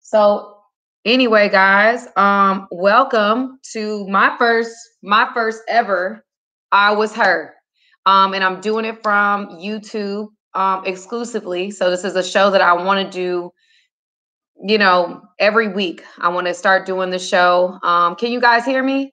So anyway, guys, welcome to my first ever I Was Her. And I'm doing it from YouTube exclusively. So this is a show that I want to do, every week. I want to start doing the show. Can you guys hear me?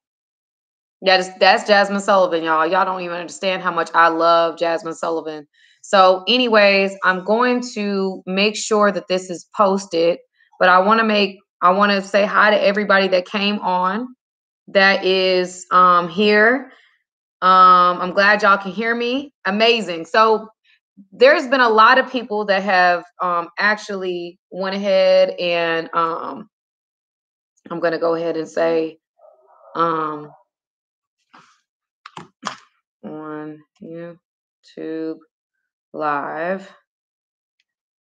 Yeah, that's Jasmine Sullivan, y'all. Y'all don't even understand how much I love Jasmine Sullivan. So, anyways, I'm going to make sure that this is posted, but I want to say hi to everybody that came on that is here. I'm glad y'all can hear me. Amazing. So there's been a lot of people that have actually went ahead and I'm gonna go ahead and say um on YouTube live.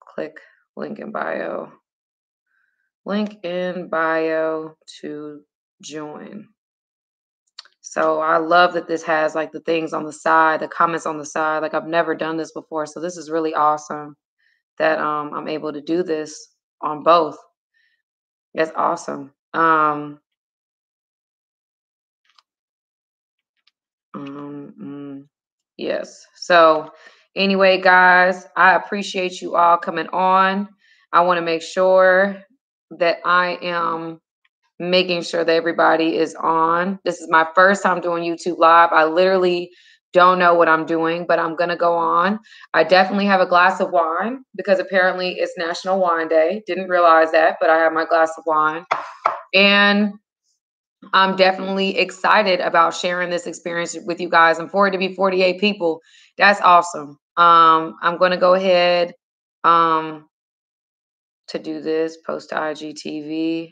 Click link in bio. Link in bio to join. So I love that this has like the things on the side, the comments on the side. Like I've never done this before. So this is really awesome that I'm able to do this on both. That's awesome. Yes. So anyway, guys, I appreciate you all coming on. I want to make sure that I am making sure that everybody is on. This is my first time doing YouTube Live. I literally don't know what I'm doing, but I'm going to go on. I definitely have a glass of wine because apparently it's National Wine Day. Didn't realize that, but I have my glass of wine. And I'm definitely excited about sharing this experience with you guys. And for it to be 48 people, that's awesome. I'm going to go ahead to do this, post to IGTV.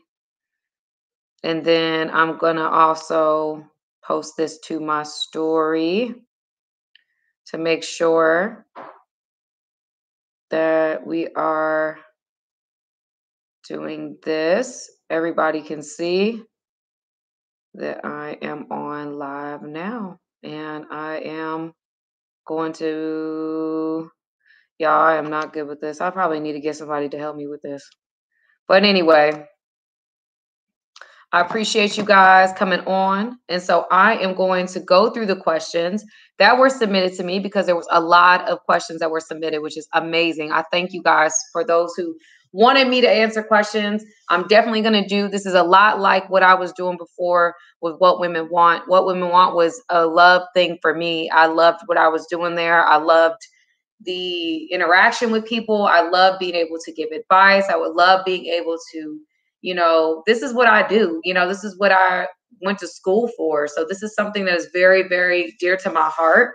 And then I'm going to also post this to my story to make sure that we are doing this. Everybody can see that I am on live now. And I am going to, y'all, I am not good with this. I probably need to get somebody to help me with this. But anyway, I appreciate you guys coming on. And so I am going to go through the questions that were submitted to me because there was a lot of questions that were submitted, which is amazing. I thank you guys for those who wanted me to answer questions. I'm definitely going to do, this is a lot like what I was doing before with What Women Want. What Women Want was a love thing for me. I loved what I was doing there. I loved the interaction with people. I love being able to give advice. I would love being able to, this is what I do. This is what I went to school for. So this is something that is very, very dear to my heart.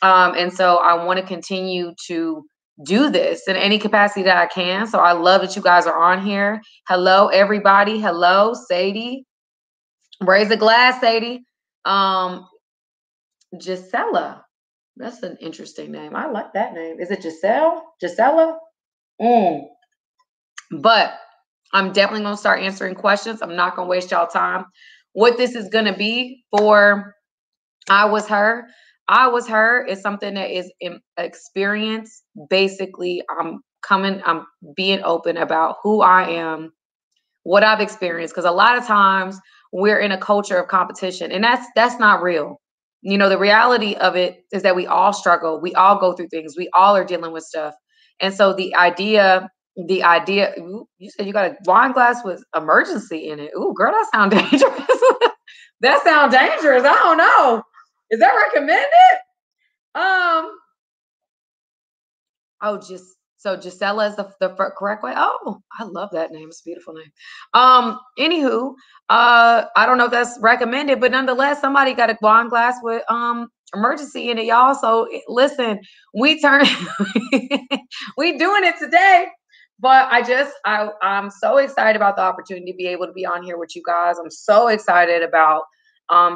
And so I want to continue to do this in any capacity that I can. So I love that you guys are on here. Hello, everybody. Hello, Sadie. Raise a glass, Sadie. Gisela. That's an interesting name. I like that name. Is it Giselle? Gisela? But I'm definitely going to start answering questions. I'm not going to waste y'all time. What this is going to be for I Was Her. I Was Her is something that is in experience. Basically, I'm being open about who I am, what I've experienced. Because a lot of times we're in a culture of competition, and that's not real. The reality of it is that we all struggle. We all go through things. We all are dealing with stuff. And so the idea, ooh, you said you got a wine glass with emergency in it. Ooh, girl, that sounds dangerous. That sounds dangerous. I don't know. Is that recommended? So Gisela is the correct way. Oh, I love that name. It's a beautiful name. Anywho, I don't know if that's recommended, but nonetheless, somebody got a wine glass with emergency in it, y'all. So listen, we we doing it today. But I'm so excited about the opportunity to be able to be on here with you guys. I'm so excited about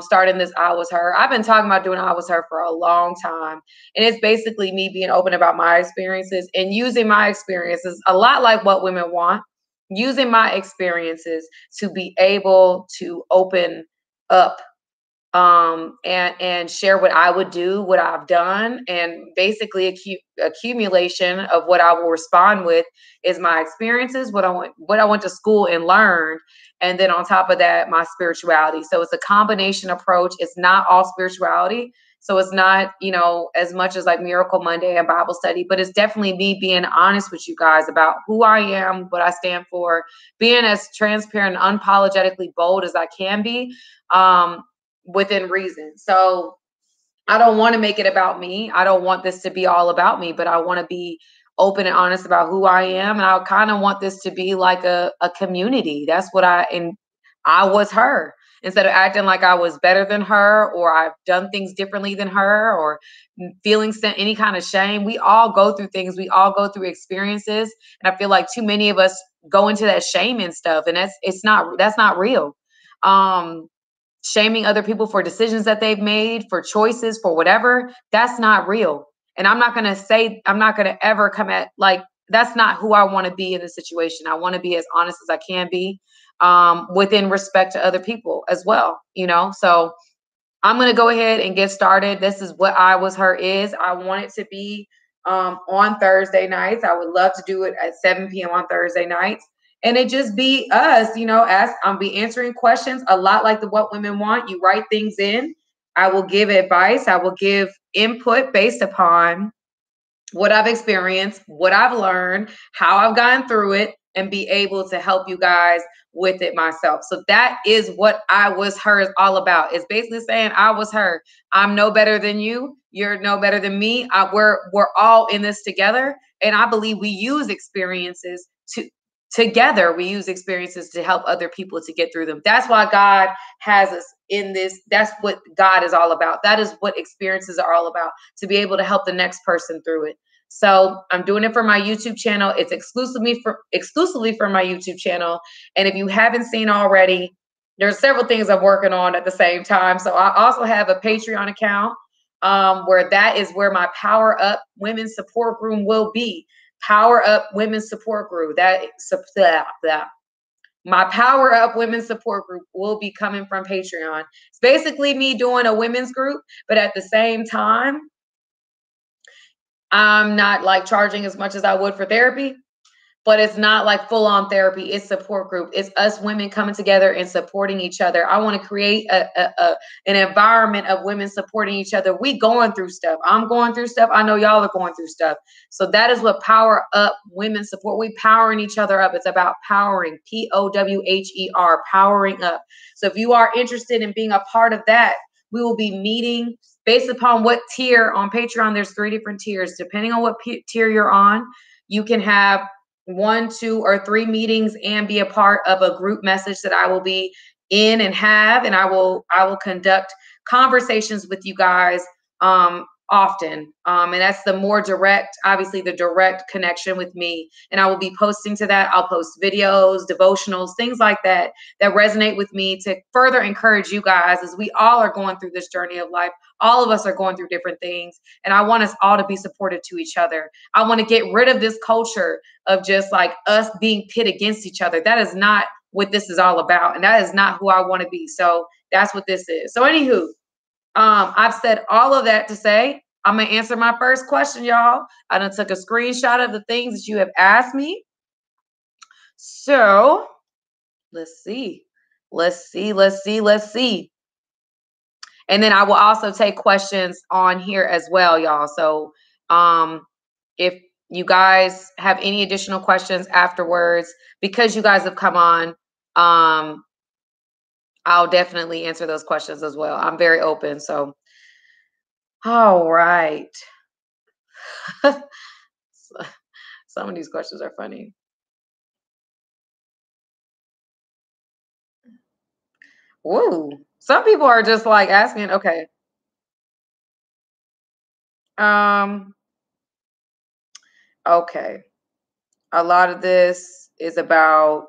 starting this I Was Her. I've been talking about doing I Was Her for a long time. And it's basically me being open about my experiences and using my experiences, a lot like What Women Want, using my experiences to be able to open up and share what I would do, what I've done, and basically accumulation of what I will respond with is my experiences, what I went to school and learned, and then on top of that, my spirituality. So it's a combination approach. It's not all spirituality. So it's not, as much as like Miracle Monday and Bible study, but it's definitely me being honest with you guys about who I am, what I stand for, being as transparent and unapologetically bold as I can be. Within reason. So I don't want to make it about me. I don't want this to be all about me, but I want to be open and honest about who I am. And I kind of want this to be like a community. That's what I was her. Instead of acting like I was better than her or I've done things differently than her or feeling any kind of shame. We all go through things. We all go through experiences. And I feel like too many of us go into that shame and stuff. And that's not real. Shaming other people for decisions that they've made, for choices, for whatever, that's not real. And I'm not going to ever come at like, that's not who I want to be in this situation. I want to be as honest as I can be, within respect to other people as well, So I'm going to go ahead and get started. This is what I was her is. I want it to be on Thursday nights. I would love to do it at 7 p.m. on Thursday nights. And it just be us, as I'll be answering questions a lot like the What Women Want. You write things in. I will give advice. I will give input based upon what I've experienced, what I've learned, how I've gotten through it, and be able to help you guys with it myself. So that is what I was her is all about. It's basically saying I was her. I'm no better than you. You're no better than me. We're all in this together. And I believe we use experiences together. We use experiences to help other people to get through them. That's why God has us in this. That's what God is all about. That is what experiences are all about, to be able to help the next person through it. So I'm doing it for my YouTube channel. It's exclusively for my YouTube channel. And if you haven't seen already, there's several things I'm working on at the same time. So I also have a Patreon account, where that is where my Power Up Women's Support Group will be. Power Up Women's Support Group. My Power Up Women's Support Group will be coming from Patreon. It's basically me doing a women's group, but at the same time, I'm not like charging as much as I would for therapy, but it's not like full on therapy. It's support group. It's us women coming together and supporting each other. I want to create an environment of women supporting each other. We going through stuff. I'm going through stuff. I know y'all are going through stuff. So that is what Power Up Women Support. We powering each other up. It's about powering, POWHER, powering up. So if you are interested in being a part of that, we will be meeting based upon what tier on Patreon. There's 3 different tiers. Depending on what tier you're on, you can have 1, 2, or 3 meetings and be a part of a group message that I will be in and have, and I will conduct conversations with you guys often. And that's the more direct, obviously the direct connection with me. And I will be posting to that. I'll post videos, devotionals, things like that resonate with me to further encourage you guys, as we all are going through this journey of life. All of us are going through different things. And I want us all to be supportive to each other. I want to get rid of this culture of just like us being pit against each other. That is not what this is all about. And that is not who I want to be. So that's what this is. So anywho, I've said all of that to say, I'm going to answer my first question, y'all. I done took a screenshot of the things that you have asked me. So let's see. And then I will also take questions on here as well, y'all. So if you guys have any additional questions afterwards, because you guys have come on, I'll definitely answer those questions as well. I'm very open. So, all right. Some of these questions are funny. Woo. Some people are just like asking, okay. Okay. A lot of this is about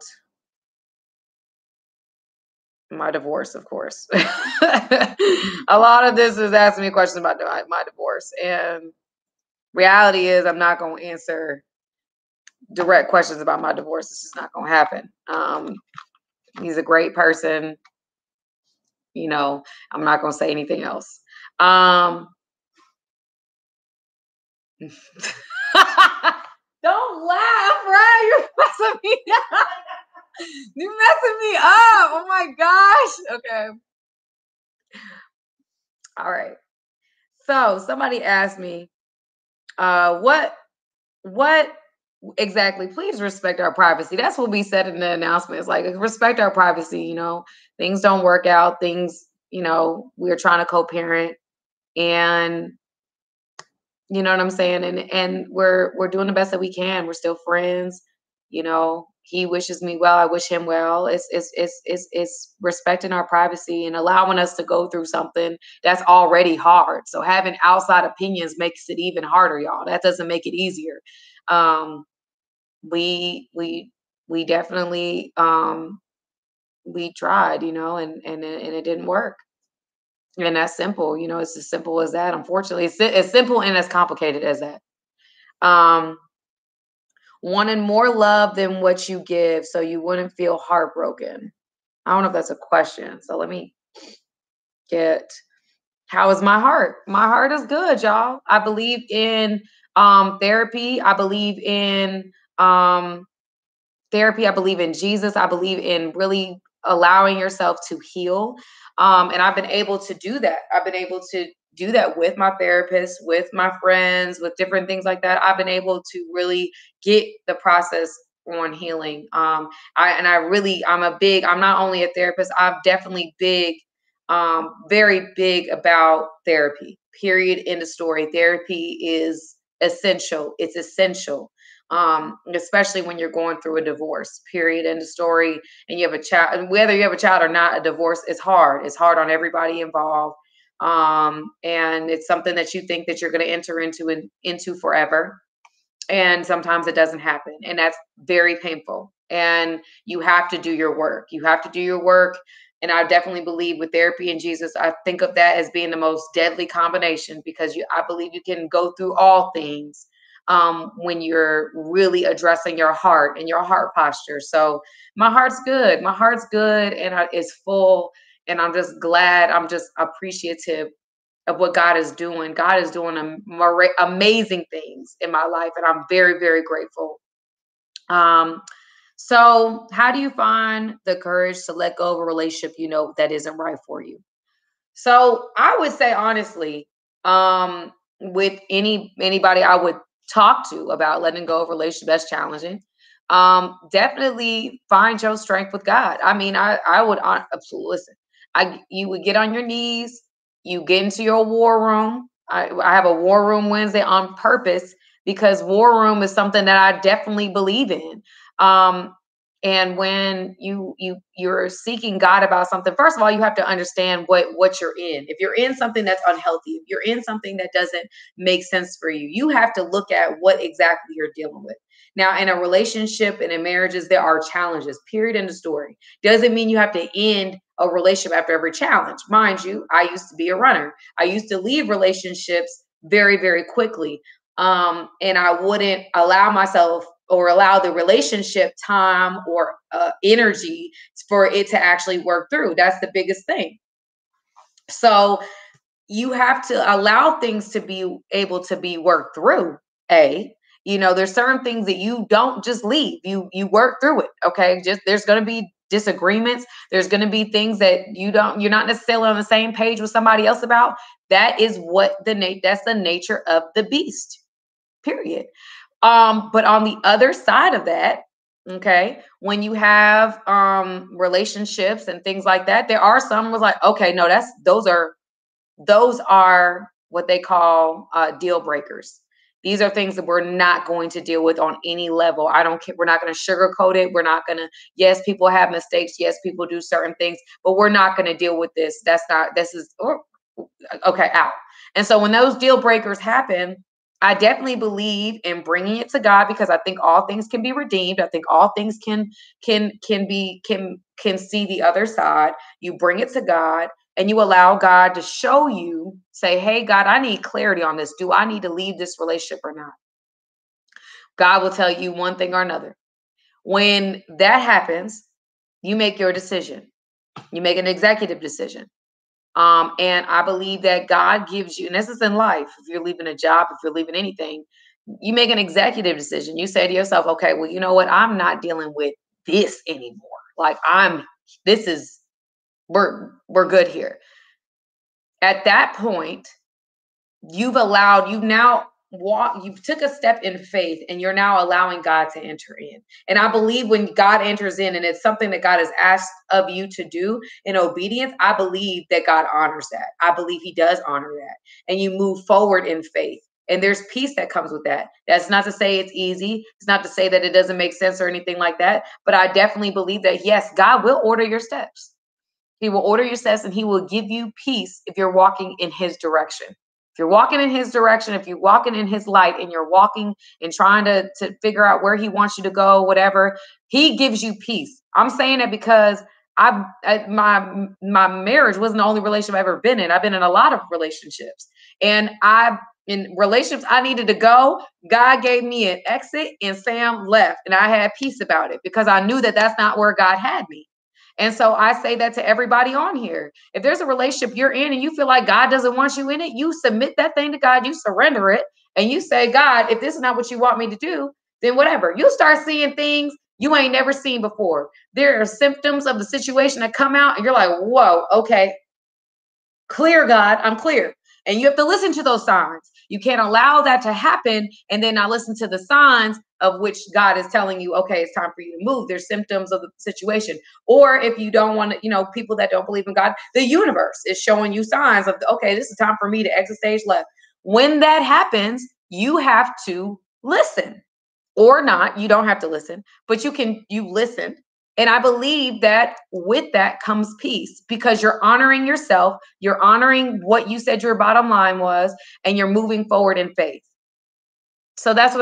my divorce, of course. A lot of this is asking me questions about my divorce. And reality is I'm not going to answer direct questions about my divorce. This is not going to happen. He's a great person. I'm not going to say anything else. Um, don't laugh, right? You're messing me up. You're messing me up. Oh my gosh. Okay. All right. So somebody asked me, what exactly? Please respect our privacy. That's what we said in the announcement. It's like respect our privacy. Things don't work out. Things, we're trying to co-parent, and you know what I'm saying? And we're doing the best that we can. We're still friends. He wishes me well, I wish him well. It's respecting our privacy and allowing us to go through something that's already hard. So having outside opinions makes it even harder, y'all. That doesn't make it easier. Um, we definitely we tried, and it didn't work. And that's simple, it's as simple as that. Unfortunately, it's as simple and as complicated as that. Um, Wanting more love than what you give so you wouldn't feel heartbroken. I don't know if that's a question. So let me get, how is my heart? My heart is good, y'all. I believe in therapy. I believe in um therapy. I believe in Jesus. I believe in really allowing yourself to heal. And I've been able to do that. I've been able to do that with my therapist, with my friends, with different things like that. I've been able to really get the process on healing. I'm not only a therapist, I'm definitely very big about therapy. Period. End of story. Therapy is essential. It's essential, especially when you're going through a divorce. Period. End of story. And you have a child, and whether you have a child or not, a divorce is hard. It's hard on everybody involved. And it's something that you think that you're going to enter into forever, and sometimes it doesn't happen, and that's very painful, and you have to do your work. And I definitely believe with therapy and Jesus, I think of that as being the most deadly combination, because I believe you can go through all things when you're really addressing your heart and your heart posture. So my heart's good, and it's full, and I'm just glad. I'm just appreciative of what God is doing. God is doing amazing things in my life, and I'm very, very grateful. Um, so, how do you find the courage to let go of a relationship that isn't right for you? So, I would say honestly, with anybody I would talk to about letting go of a relationship that's challenging, definitely find your strength with God. I mean, I would listen. You would get on your knees, you get into your war room. I have a war room Wednesday on purpose, because war room is something that I definitely believe in. Um, and when you're seeking God about something, first of all, you have to understand what you're in. If you're in something that's unhealthy, if you're in something that doesn't make sense for you, you have to look at what exactly you're dealing with. Now, in a relationship and in marriages, there are challenges. Period. End of story. Doesn't mean you have to end a relationship after every challenge. Mind you, I used to be a runner. I used to leave relationships very, very quickly. And I wouldn't allow myself or allow the relationship time or energy for it to actually work through. That's the biggest thing. So you have to allow things to be able to be worked through. There's certain things that you don't just leave. You work through it. Okay. Just there's going to be disagreements. There's going to be things that you're not necessarily on the same page with somebody else about. That is that's the nature of the beast. Period. But on the other side of that, okay, when you have relationships and things like that, there are some was like, okay, no, those are what they call deal breakers. These are things that we're not going to deal with on any level. I don't care. We're not going to sugarcoat it. We're not going to, yes, people have mistakes. Yes, people do certain things, but we're not going to deal with this. Okay, out. And so when those deal breakers happen, I definitely believe in bringing it to God, because I think all things can be redeemed. I think all things can see the other side. You bring it to God, and you allow God to show you, say, hey, God, I need clarity on this. Do I need to leave this relationship or not? God will tell you one thing or another. When that happens, you make your decision. You make an executive decision. And I believe that God gives you, and this is in life, if you're leaving a job, if you're leaving anything, you make an executive decision. You say to yourself, okay, well, you know what? I'm not dealing with this anymore. Like this is, we're good here. At that point, you've now you've took a step in faith, and you're now allowing God to enter in. And I believe when God enters in and it's something that God has asked of you to do in obedience, I believe that God honors that. I believe he does honor that. And you move forward in faith. And there's peace that comes with that. That's not to say it's easy. It's not to say that it doesn't make sense or anything like that. But I definitely believe that, yes, God will order your steps. He will order your steps, and he will give you peace if you're walking in his direction. If you're walking in his direction, if you're walking in his light, and you're walking and trying to figure out where he wants you to go, whatever, he gives you peace. I'm saying it because my marriage wasn't the only relationship I've ever been in. I've been in a lot of relationships, and in relationships I needed to go, God gave me an exit, and Sam left, and I had peace about it because I knew that that's not where God had me. And so I say that to everybody on here. If there's a relationship you're in and you feel like God doesn't want you in it, you submit that thing to God, you surrender it, and you say, God, if this is not what you want me to do, then whatever. You'll start seeing things you ain't never seen before. There are symptoms of the situation that come out, and you're like, whoa, okay, clear, God, I'm clear. And you have to listen to those signs. You can't allow that to happen and then not listen to the signs of which God is telling you, okay, it's time for you to move. There's symptoms of the situation. Or if you don't want to, people that don't believe in God, the universe is showing you signs of, okay, this is time for me to exit stage left. When that happens, you have to listen. Or not, you don't have to listen, but you listen. And I believe that with that comes peace, because you're honoring yourself, you're honoring what you said your bottom line was, and you're moving forward in faith. So that's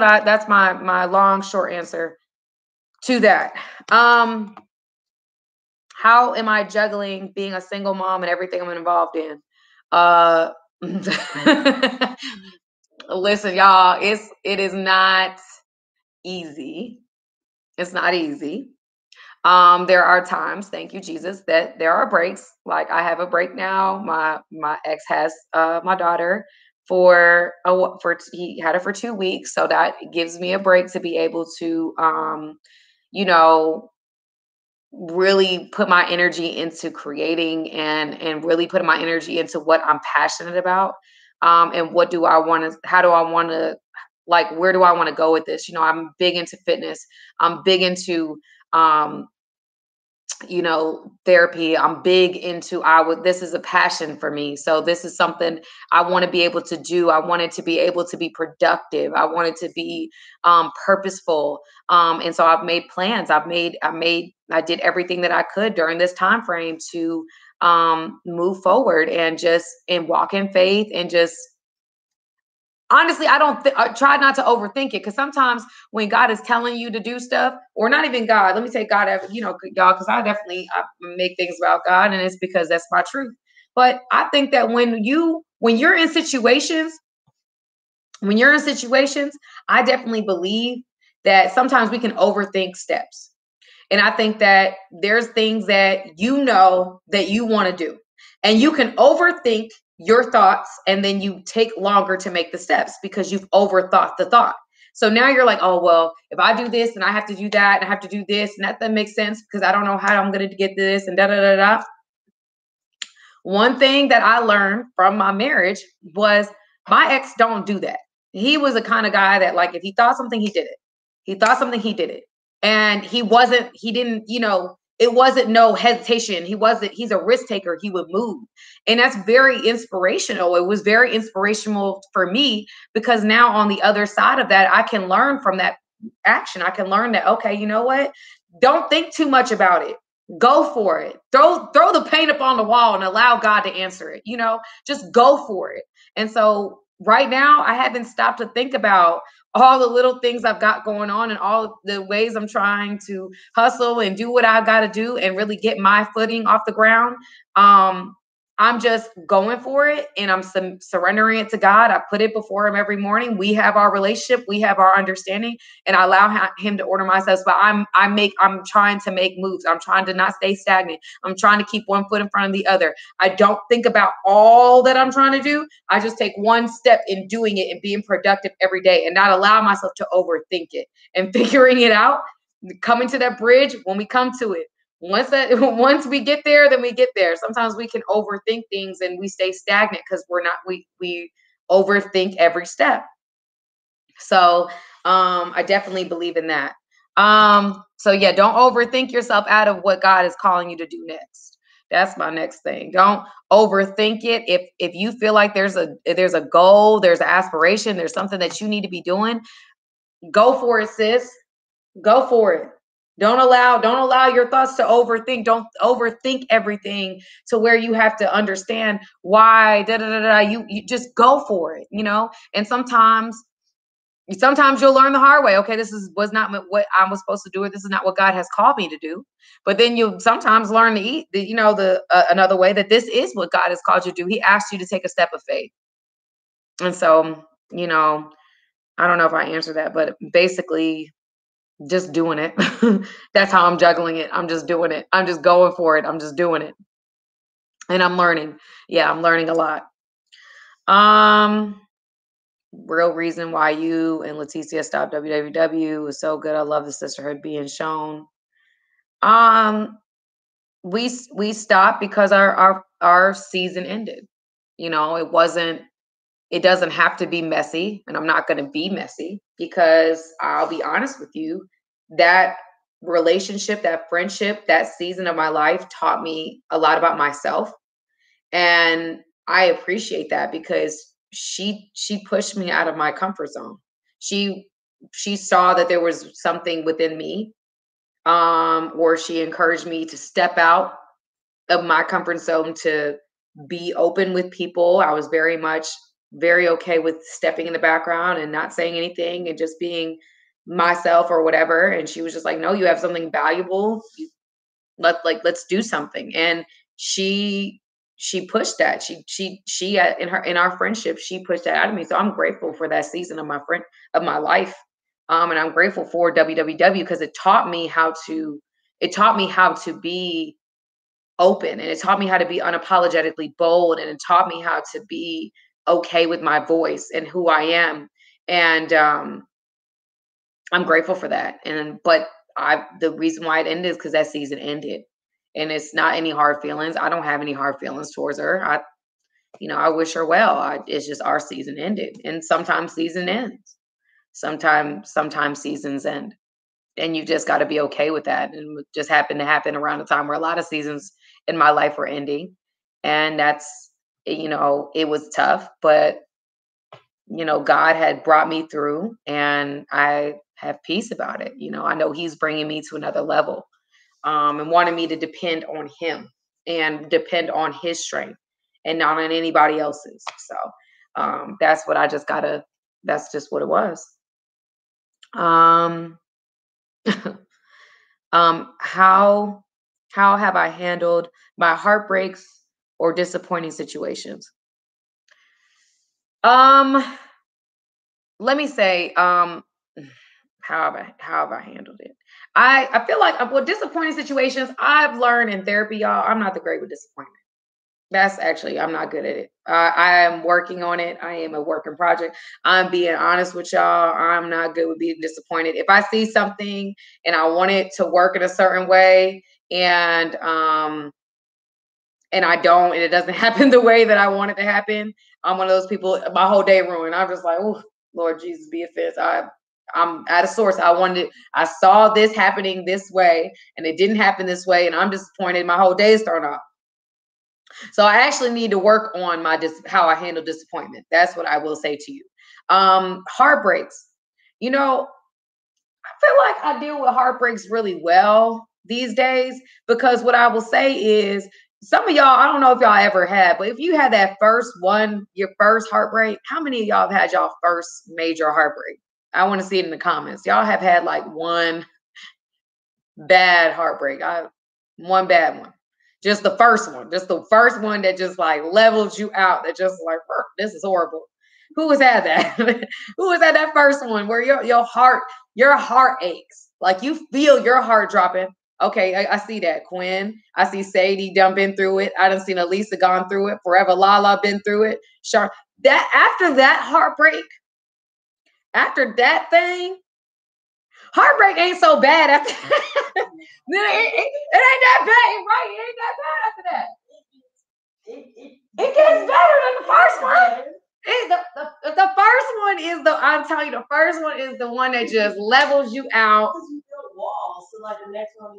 my long short answer to that. How am I juggling being a single mom and everything I'm involved in? Listen, y'all, it is not easy. It's not easy. There are times, thank you, Jesus, that there are breaks. Like I have a break now. My ex has my daughter he had her for 2 weeks, so that gives me a break to be able to you know really put my energy into creating and really put my energy into what I'm passionate about. And what do I want to how do I want to like where do I want to go with this? I'm big into fitness. I'm big into um therapy. I'm big into this is a passion for me. So this is something I want to be able to do. I wanted to be able to be productive. I wanted to be purposeful. And so I've made plans. I did everything that I could during this time frame to move forward and walk in faith and just honestly, I try not to overthink it, because sometimes when God is telling you to do stuff, or not even God, let me take God, y'all, because I make things about God, and it's because that's my truth. But I think that when you're in situations, I definitely believe that sometimes we can overthink steps. And I think that there's things that that you want to do. And you can overthink your thoughts, and then you take longer to make the steps because you've overthought the thought. So now you're like, oh, well, if I do this and I have to do that and I have to do this, and that makes sense because I don't know how I'm going to get this and da da da da. One thing that I learned from my marriage was my ex don't do that. He was the kind of guy that, like, if he thought something, he did it. He thought something, he did it. And it wasn't no hesitation. He's a risk taker. He would move. And that's very inspirational. It was very inspirational for me, because now on the other side of that, I can learn from that action. I can learn that, okay, you know what? Don't think too much about it. Go for it. Throw the paint up on the wall and allow God to answer it. Just go for it. And so right now, I haven't stopped to think about all the little things I've got going on and all the ways I'm trying to hustle and do what I got to do and really get my footing off the ground. I'm just going for it, and I'm surrendering it to God. I put it before him every morning. We have our relationship, we have our understanding, and I allow him to order my steps. But I'm trying to make moves. I'm trying to not stay stagnant. I'm trying to keep one foot in front of the other. I don't think about all that I'm trying to do. I just take one step in doing it and being productive every day, and not allow myself to overthink it and figuring it out. Coming to that bridge when we come to it. Once we get there, then we get there. Sometimes we can overthink things and we stay stagnant because we overthink every step. So I definitely believe in that. So yeah, don't overthink yourself out of what God is calling you to do next. That's my next thing. Don't overthink it. If you feel like there's a goal, there's an aspiration, there's something that you need to be doing, go for it, sis. Go for it. Don't allow your thoughts to overthink. Don't overthink everything to where you have to understand why da da da da. You just go for it, And sometimes you'll learn the hard way. Okay, was not what I was supposed to do, or this is not what God has called me to do. But then you sometimes learn to eat another way, that this is what God has called you to do. He asked you to take a step of faith. And so, I don't know if I answered that, but basically just doing it. That's how I'm juggling it. I'm just doing it. I'm just going for it. I'm just doing it. And I'm learning. Yeah, I'm learning a lot. Real reason why you and Leticia stopped WWW was so good. I love the sisterhood being shown. We stopped because our season ended. It doesn't have to be messy, and I'm not going to be messy, because I'll be honest with you, that relationship, that friendship, that season of my life taught me a lot about myself. And I appreciate that, because she pushed me out of my comfort zone. She saw that there was something within me, or she encouraged me to step out of my comfort zone, to be open with people. I was very okay with stepping in the background and not saying anything and just being myself or whatever. And she was just like, no, you have something valuable. Let's do something. And she pushed that. She in our friendship, she pushed that out of me. So I'm grateful for that season of my life. And I'm grateful for WWW, because it taught me how to be open, and it taught me how to be unapologetically bold, and it taught me how to be okay with my voice and who I am. And I'm grateful for that. But the reason why it ended is because that season ended, and it's not any hard feelings. I don't have any hard feelings towards her. I wish her well. It's just our season ended, and sometimes season ends. Sometimes seasons end, and you just got to be okay with that. And it just happened to happen around the time where a lot of seasons in my life were ending, and it was tough, but God had brought me through, and I have peace about it. I know he's bringing me to another level, and wanting me to depend on him and depend on his strength, and not on anybody else's. So that's just what it was. How have I handled my heartbreaks or disappointing situations? Let me say, how have I handled it? I feel like, with disappointing situations, I've learned in therapy, y'all, I'm not the great with disappointment. I'm not good at it. I am working on it. I am a work in project. I'm being honest with y'all. I'm not good with being disappointed. If I see something and I want it to work in a certain way, and I don't, and it doesn't happen the way that I want it to happen, I'm one of those people, my whole day ruined. I'm just like, oh, Lord Jesus, be offense. I'm at a source. I saw this happening this way, and it didn't happen this way, and I'm disappointed. My whole day is thrown off. So I actually need to work on how I handle disappointment. That's what I will say to you. Heartbreaks. I feel like I deal with heartbreaks really well these days, because what I will say is, some of y'all, I don't know if y'all ever had, but if you had that your first heartbreak, how many of y'all have had y'all first major heartbreak? I want to see it in the comments. Y'all have had like one bad heartbreak. One bad one. Just the first one. Just the first one that just like levels you out. That just like, this is horrible. Who has had that? Who has had that first one where your heart aches? Like you feel your heart dropping. Okay, I see that. Quinn. I see Sadie done been through it. I done seen Elisa gone through it. Forever Lala been through it. That after that heartbreak, after that thing, heartbreak ain't so bad after it ain't that bad, right? It ain't that bad after that. It gets better than the first one. The first one is I'm telling you, the first one is the one that just levels you out. You build walls, so like the next one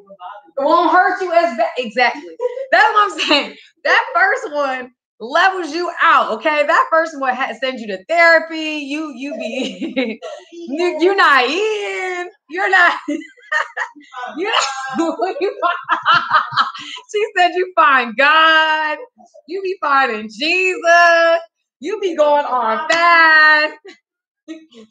won't hurt you as bad. Exactly. That's what I'm saying. That first one levels you out. Okay, that first one sends you to therapy. You be you're not in. You're not. You're not. She said you find God. You be finding Jesus. You be going on fast.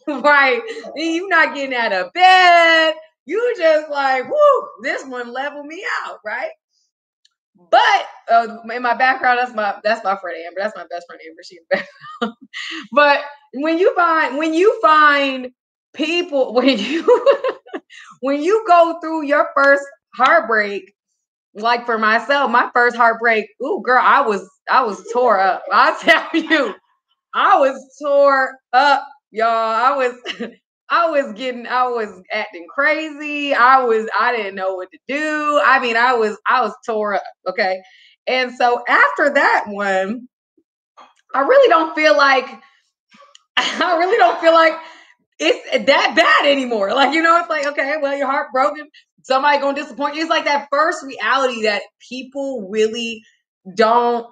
Right. You not getting out of bed. You just like, whoo, this one leveled me out, right? But in my background, that's my friend Amber. That's my best friend Amber. She's background. But when you find people, when you go through your first heartbreak, like for myself, my first heartbreak, ooh, girl, I was tore up. I'll tell you, I was tore up, y'all. I was acting crazy. I didn't know what to do. I mean, I was tore up. Okay. And so after that one, I really don't feel like it's that bad anymore. Like, it's like, okay, well, your heart broken. Somebody gonna disappoint you. It's like that first reality that people really don't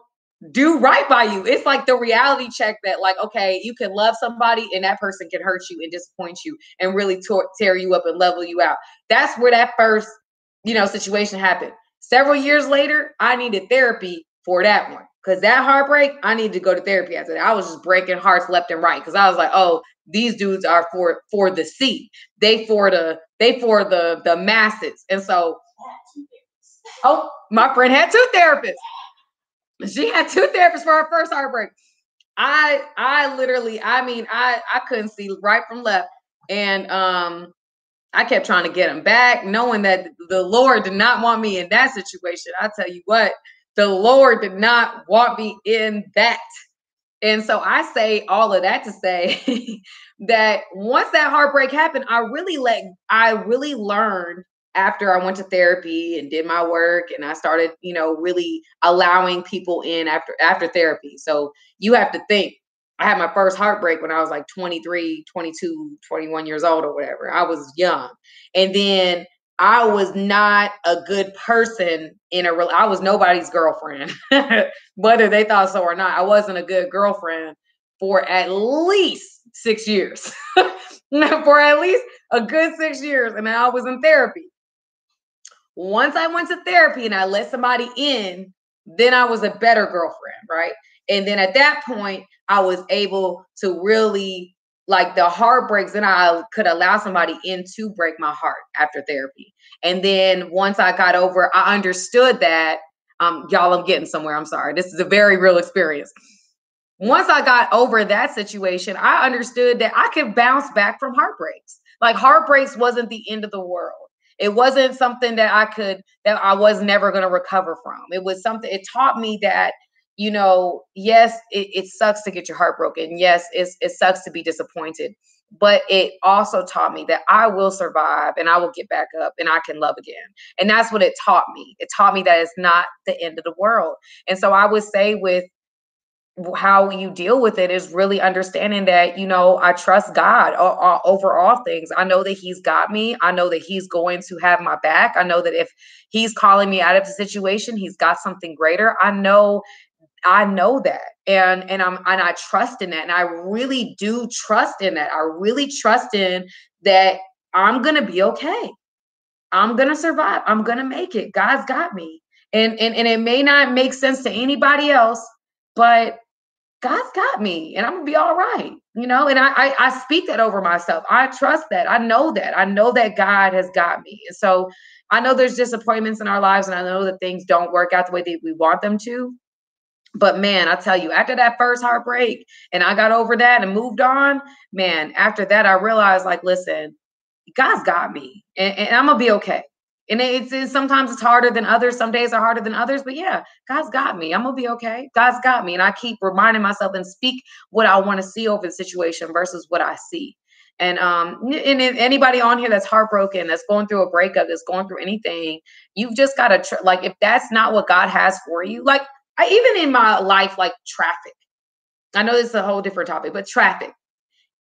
do right by you. It's like the reality check that, like, okay, you can love somebody and that person can hurt you and disappoint you and really tear you up and level you out. That's where that first, situation happened. Several years later, I needed therapy for that one. Because that heartbreak, I needed to go to therapy after that. I was just breaking hearts left and right. Because I was like, oh, these dudes are for the seat. They for the masses. And so, my friend had 2 therapists. She had 2 therapists for her first heartbreak. I literally, I couldn't see right from left. And I kept trying to get them back, knowing that the Lord did not want me in that situation. I tell you what, the Lord did not want me in that. And so I say all of that to say that once that heartbreak happened, I really learned after I went to therapy and did my work, and I started, really allowing people in after therapy. So you have to think, I had my first heartbreak when I was like 23, 22, 21 years old or whatever. I was young. And then I was not a good person I was nobody's girlfriend, whether they thought so or not. I wasn't a good girlfriend for at least 6 years, for at least a good 6 years. And I was in therapy. Once I went to therapy and I let somebody in, then I was a better girlfriend, right? And then at that point, I was able to really, like, the heartbreaks, then I could allow somebody in to break my heart after therapy. And then once I got over, I understood that, y'all, I'm getting somewhere. I'm sorry. This is a very real experience. Once I got over that situation, I understood that I could bounce back from heartbreaks. Like, heartbreaks wasn't the end of the world. It wasn't something that I was never going to recover from. It was something, it taught me that, yes, it sucks to get your heart broken. Yes, it sucks to be disappointed, but it also taught me that I will survive and I will get back up and I can love again. And that's what it taught me. It taught me that it's not the end of the world. And so I would say with how you deal with it is really understanding that, I trust God over all things. I know that He's got me. I know that He's going to have my back. I know that if He's calling me out of the situation, He's got something greater. I know that. And I trust in that. And I really do trust in that. I really trust in that I'm going to be okay. I'm going to survive. I'm going to make it. God's got me. And it may not make sense to anybody else, but God's got me and I'm gonna be all right, and I speak that over myself. I trust that. I know that God has got me. And so I know there's disappointments in our lives, and I know that things don't work out the way that we want them to. But man, I tell you, after that first heartbreak and I got over that and moved on, man, after that, I realized, like, listen, God's got me, and I'm gonna be okay. And sometimes it's harder than others. Some days are harder than others, but yeah, God's got me. I'm gonna be okay. God's got me, and I keep reminding myself and speak what I want to see over the situation versus what I see. And if anybody on here that's heartbroken, that's going through a breakup, that's going through anything, you've just got to like, if that's not what God has for you, like even in my life, like traffic. I know this is a whole different topic, but traffic,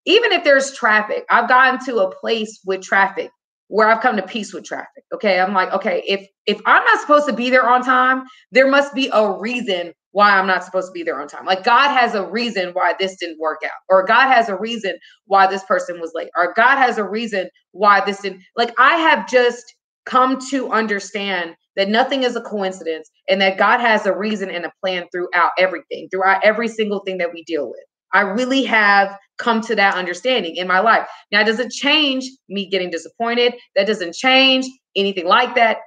even if there's traffic, I've gotten to a place with traffic where I've come to peace with traffic. Okay. I'm like, okay, if I'm not supposed to be there on time, there must be a reason why I'm not supposed to be there on time. Like God has a reason why this didn't work out, or God has a reason why this person was late, or God has a reason why this didn't. Like I have just come to understand that nothing is a coincidence and that God has a reason and a plan throughout everything, throughout every single thing that we deal with. I really have come to that understanding in my life. Now, it doesn't change me getting disappointed. That doesn't change anything like that.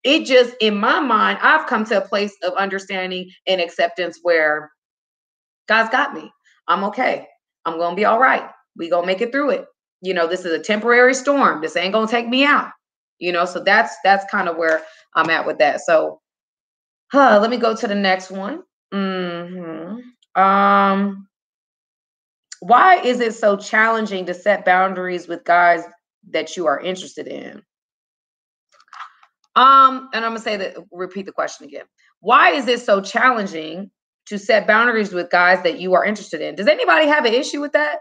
It just, in my mind, I've come to a place of understanding and acceptance where God's got me. I'm okay. I'm going to be all right. We going to make it through it. This is a temporary storm. This ain't going to take me out. So that's kind of where I'm at with that. So let me go to the next one. Why is it so challenging to set boundaries with guys that you are interested in? And I'm gonna say that, repeat the question again. Why is it so challenging to set boundaries with guys that you are interested in? Does anybody have an issue with that?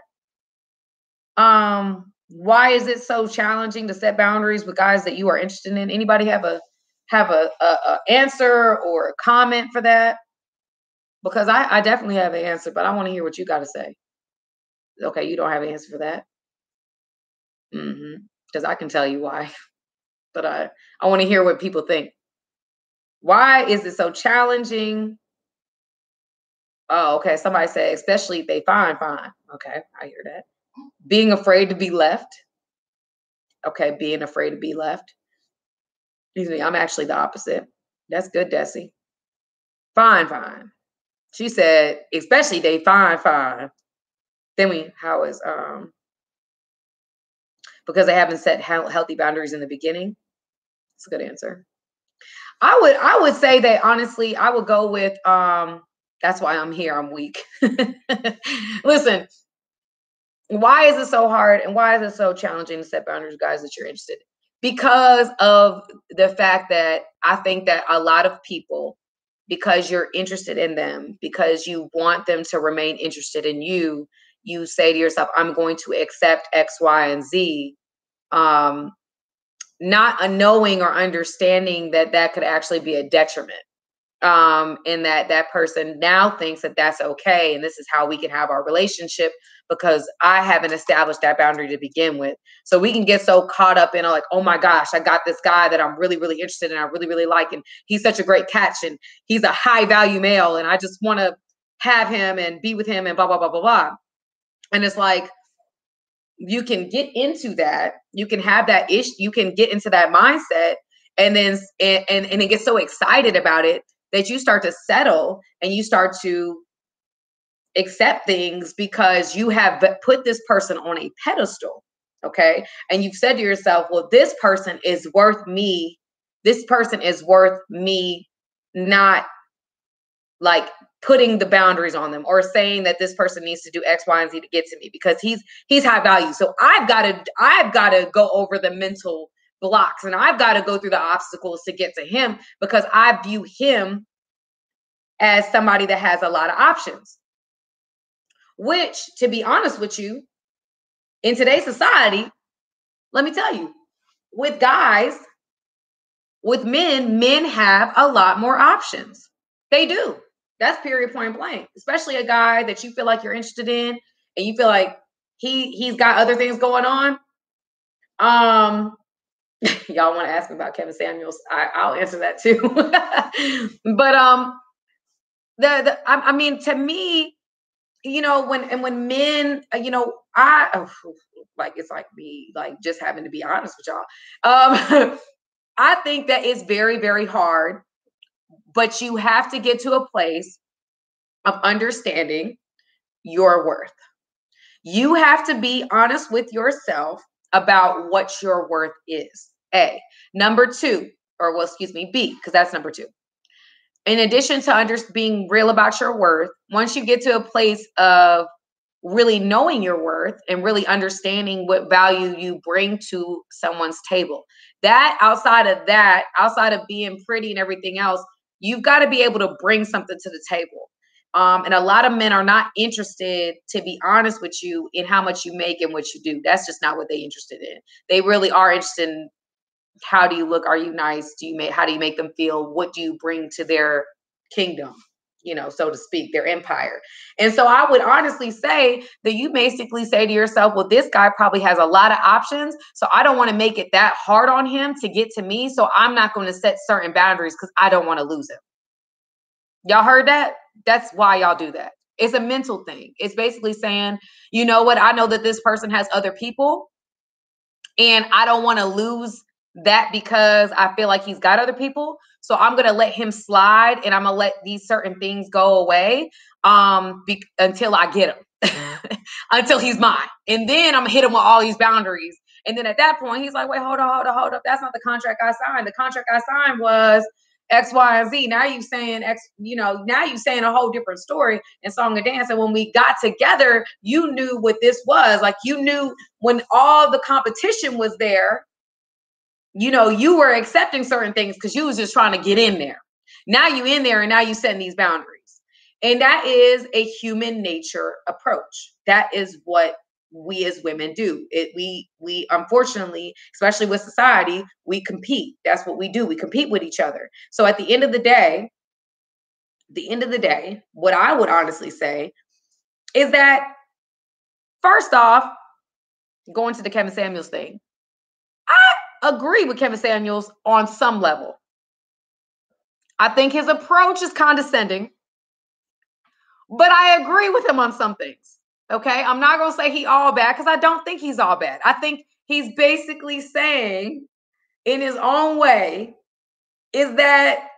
Why is it so challenging to set boundaries with guys that you are interested in? Anybody have a answer or a comment for that? Because I definitely have an answer, but I want to hear what you got to say. Okay, you don't have an answer for that. Because I can tell you why, but I want to hear what people think. Why is it so challenging? Oh, okay. Somebody said, especially if they fine. Okay, I hear that. Being afraid to be left. Okay, being afraid to be left. Excuse me, I'm actually the opposite. That's good, Desi. Fine. She said, especially they fine. Then how is because they haven't set healthy boundaries in the beginning. It's a good answer. I would say that honestly, I would go with that's why I'm here. I'm weak. Listen, why is it so hard and why is it so challenging to set boundaries, guys, that you're interested in? Because of the fact that I think that a lot of people, because you're interested in them, because you want them to remain interested in you, you say to yourself, I'm going to accept X, Y, and Z. Not a knowing or understanding that could actually be a detriment. And that person now thinks that that's okay. And this is how we can have our relationship because I haven't established that boundary to begin with. So we can get so caught up in like, oh my gosh, I got this guy that I'm really, really interested in. I really, really like, and he's such a great catch and he's a high value male. And I just want to have him and be with him and blah, blah, blah, blah, blah. And it's like, you can get into that. You can have that issue. You can get into that mindset and then, and it gets so excited about it that you start to settle and you start to accept things because you have put this person on a pedestal. Okay. And you've said to yourself, well, this person is worth me. This person is worth me not like putting the boundaries on them or saying that this person needs to do X, Y, and Z to get to me because he's high value. So I've got to go over the mental blocks and I've got to go through the obstacles to get to him because I view him as somebody that has a lot of options. Which, to be honest with you, in today's society, let me tell you, with guys, with men have a lot more options. They do. That's period, point blank. Especially a guy that you feel like you're interested in and you feel like he's got other things going on. Y'all want to ask me about Kevin Samuels? I'll answer that too. But I mean, to me, when men, like it's like me, like just having to be honest with y'all. I think that it's very, very hard, but you have to get to a place of understanding your worth. You have to be honest with yourself about what your worth is. A. Number two, or well, excuse me, B, because that's number two. In addition to being real about your worth, once you get to a place of really knowing your worth and really understanding what value you bring to someone's table, outside of being pretty and everything else, you've got to be able to bring something to the table. And a lot of men are not interested, to be honest with you, in how much you make and what you do. That's just not what they're interested in. They really are interested in how do you look? Are you nice? How do you make them feel? What do you bring to their kingdom? So to speak, their empire. And so I would honestly say that you basically say to yourself, well, this guy probably has a lot of options. So I don't want to make it that hard on him to get to me. So I'm not going to set certain boundaries because I don't want to lose him. Y'all heard that? That's why y'all do that. It's a mental thing. It's basically saying, you know what? I know that this person has other people and I don't want to lose that because I feel like he's got other people. So I'm going to let him slide and I'm going to let these certain things go away until I get him, until he's mine. And then I'm going to hit him with all these boundaries. And then at that point, he's like, wait, hold up. That's not the contract I signed. The contract I signed was X, Y, and Z. Now you saying X, now you saying a whole different story in Song and Dance. And when we got together, you knew what this was. Like you knew when all the competition was there, you were accepting certain things because you was just trying to get in there. Now you in there and now you setting these boundaries. And that is a human nature approach. That is what we as women do. We unfortunately, especially with society, we compete. That's what we do. We compete with each other. So at the end of the day, what I would honestly say is that first off, going to the Kevin Samuels thing, I agree with Kevin Samuels on some level. I think his approach is condescending, but I agree with him on some things. Okay, I'm not going to say he all bad because I don't think he's all bad. I think he's basically saying in his own way is that,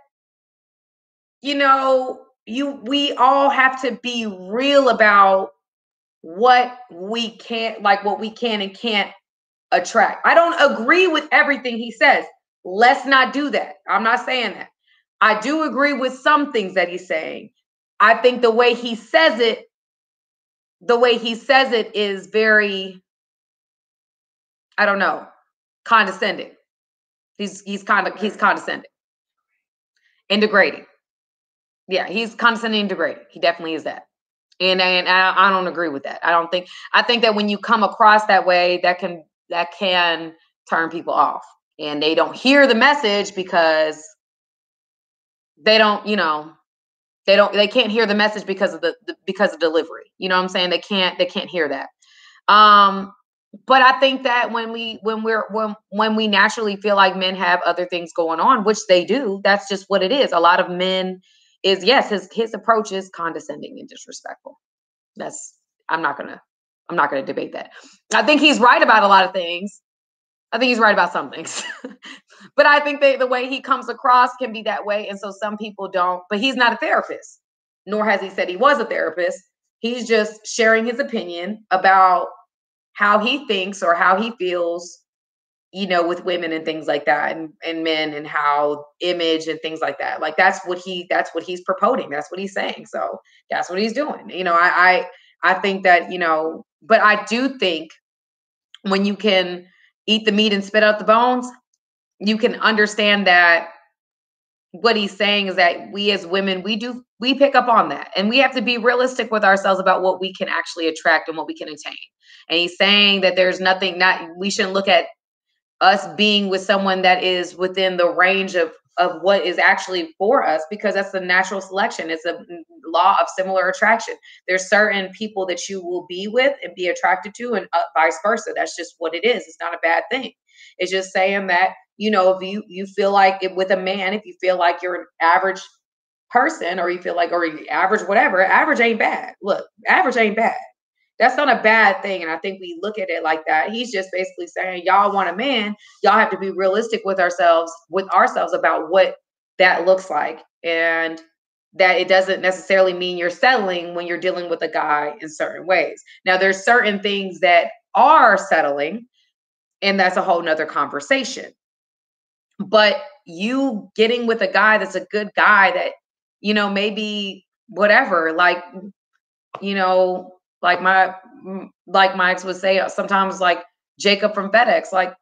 we all have to be real about what we can and can't attract. I don't agree with everything he says. Let's not do that. I'm not saying that. I do agree with some things that he's saying. I think the way he says it is very, I don't know, condescending. He's condescending and degrading. Yeah, he's condescending and degrading. He definitely is that. And I don't agree with that. I think that when you come across that way, that can turn people off. And they don't hear the message because they can't hear the message because of delivery. You know what I'm saying? They can't hear that. But I think that when we naturally feel like men have other things going on, which they do, that's just what it is. A lot of men his approach is condescending and disrespectful. I'm not gonna debate that. I think he's right about a lot of things. I think he's right about some things. But I think the way he comes across can be that way. And so some people don't, but he's not a therapist, nor has he said he was a therapist. He's just sharing his opinion about how he thinks or how he feels, with women and things like that and men and how image and things like that. Like that's what he's promoting. That's what he's saying. So that's what he's doing. I think that, but I do think when you can eat the meat and spit out the bones, you can understand that what he's saying is that we as women, we pick up on that. And we have to be realistic with ourselves about what we can actually attract and what we can attain. And he's saying that there's we shouldn't look at us being with someone that is within the range of what is actually for us, because that's the natural selection. It's a law of similar attraction. There's certain people that you will be with and be attracted to and vice versa. That's just what it is. It's not a bad thing. It's just saying that, if you feel like with a man, if you feel like you're an average person or you feel like, or average, whatever, average ain't bad. Look, average ain't bad. That's not a bad thing. And I think we look at it like that. He's just basically saying, y'all want a man, y'all have to be realistic with ourselves about what that looks like. And that it doesn't necessarily mean you're settling when you're dealing with a guy in certain ways. Now, there's certain things that are settling, and that's a whole nother conversation. But you getting with a guy that's a good guy that, maybe whatever, like, like my ex would say sometimes, like Jacob from FedEx, like